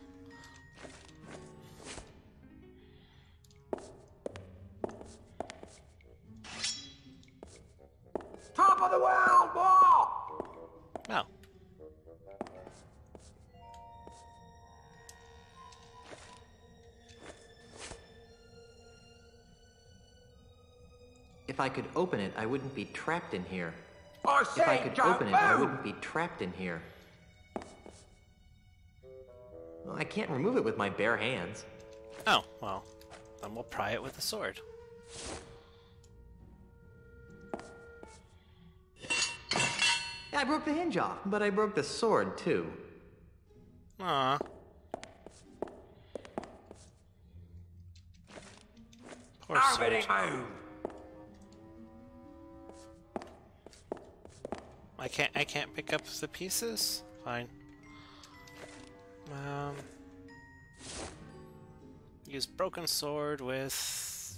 Top of the world, boy! Oh. If I could open it, I wouldn't be trapped in here. I If I said could don't open it, I move! wouldn't be trapped in here. Well, I can't remove it with my bare hands. Oh, well. Then we'll pry it with a sword. I broke the hinge off, but I broke the sword too. Aw. Poor Nobody sword. move! I can't pick up the pieces? Fine. Use broken sword with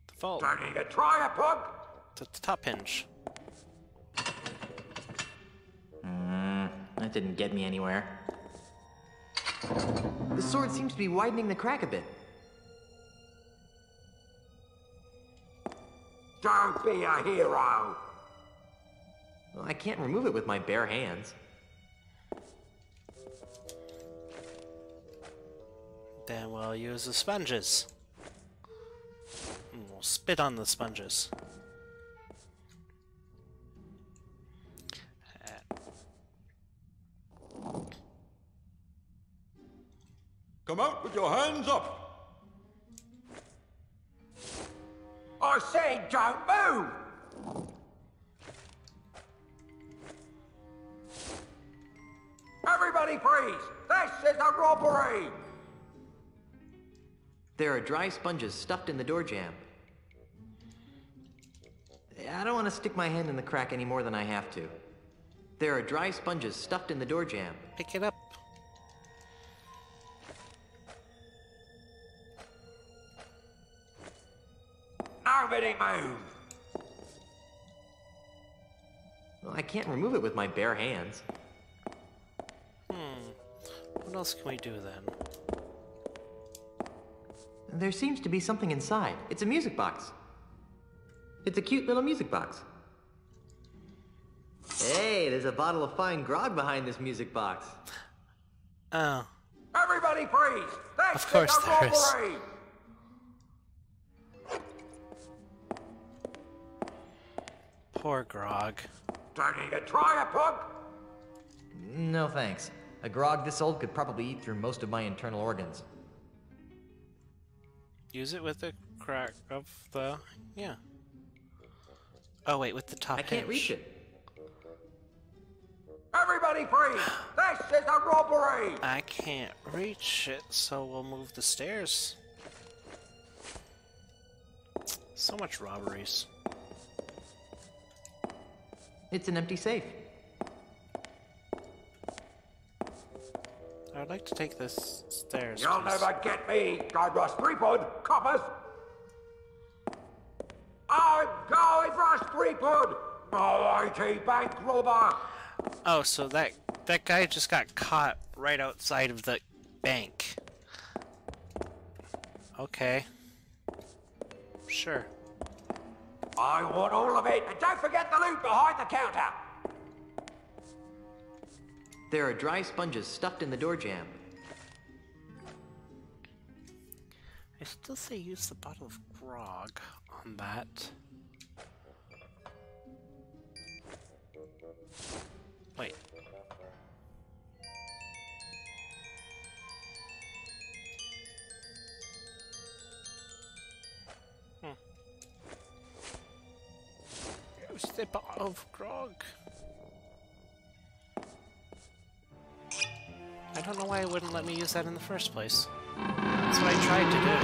the vault. Don't need to try it, pug! The top hinge. That didn't get me anywhere. The sword seems to be widening the crack a bit. Don't be a hero! Well, I can't remove it with my bare hands. Then we'll use the sponges. And we'll spit on the sponges. Come out with your hands up. I said don't move! Everybody freeze! This is a robbery! There are dry sponges stuffed in the door jamb. I don't want to stick my hand in the crack any more than I have to. There are dry sponges stuffed in the door jamb. Pick it up. Nobody move! Well, I can't remove it with my bare hands. What else can we do then? There seems to be something inside. It's a music box. It's a cute little music box. Hey, there's a bottle of fine grog behind this music box. Oh. Everybody freeze! This Of course is a there is. robbery! Poor Grog. Don't need to try it, pug! No thanks. A grog this old could probably eat through most of my internal organs. Use it with the crack of the... yeah. Oh wait, with the top I can't reach it. Everybody freeze! This is a robbery! I can't reach it, so we'll move the stairs. So much robberies. It's an empty safe. I would like to take this stairs, You'll please. never get me, Guybrush Threepwood, coppers! I'm Guybrush Threepwood, mighty bank robber! Oh, so that guy just got caught right outside of the bank. Okay. Sure. I want all of it, and don't forget the loot behind the counter! There are dry sponges stuffed in the door jamb. I still say use the bottle of grog on that. Wait. Use the bottle of grog. I don't know why it wouldn't let me use that in the first place. That's what I tried to do.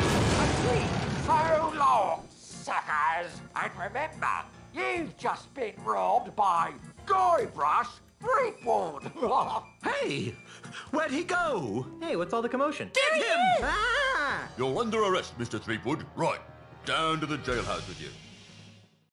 So long, suckers! And remember, you've just been robbed by Guybrush Threepwood! Hey! Where'd he go? Hey, what's all the commotion? Get him! Ah! You're under arrest, Mr. Threepwood. Right. Down to the jailhouse with you.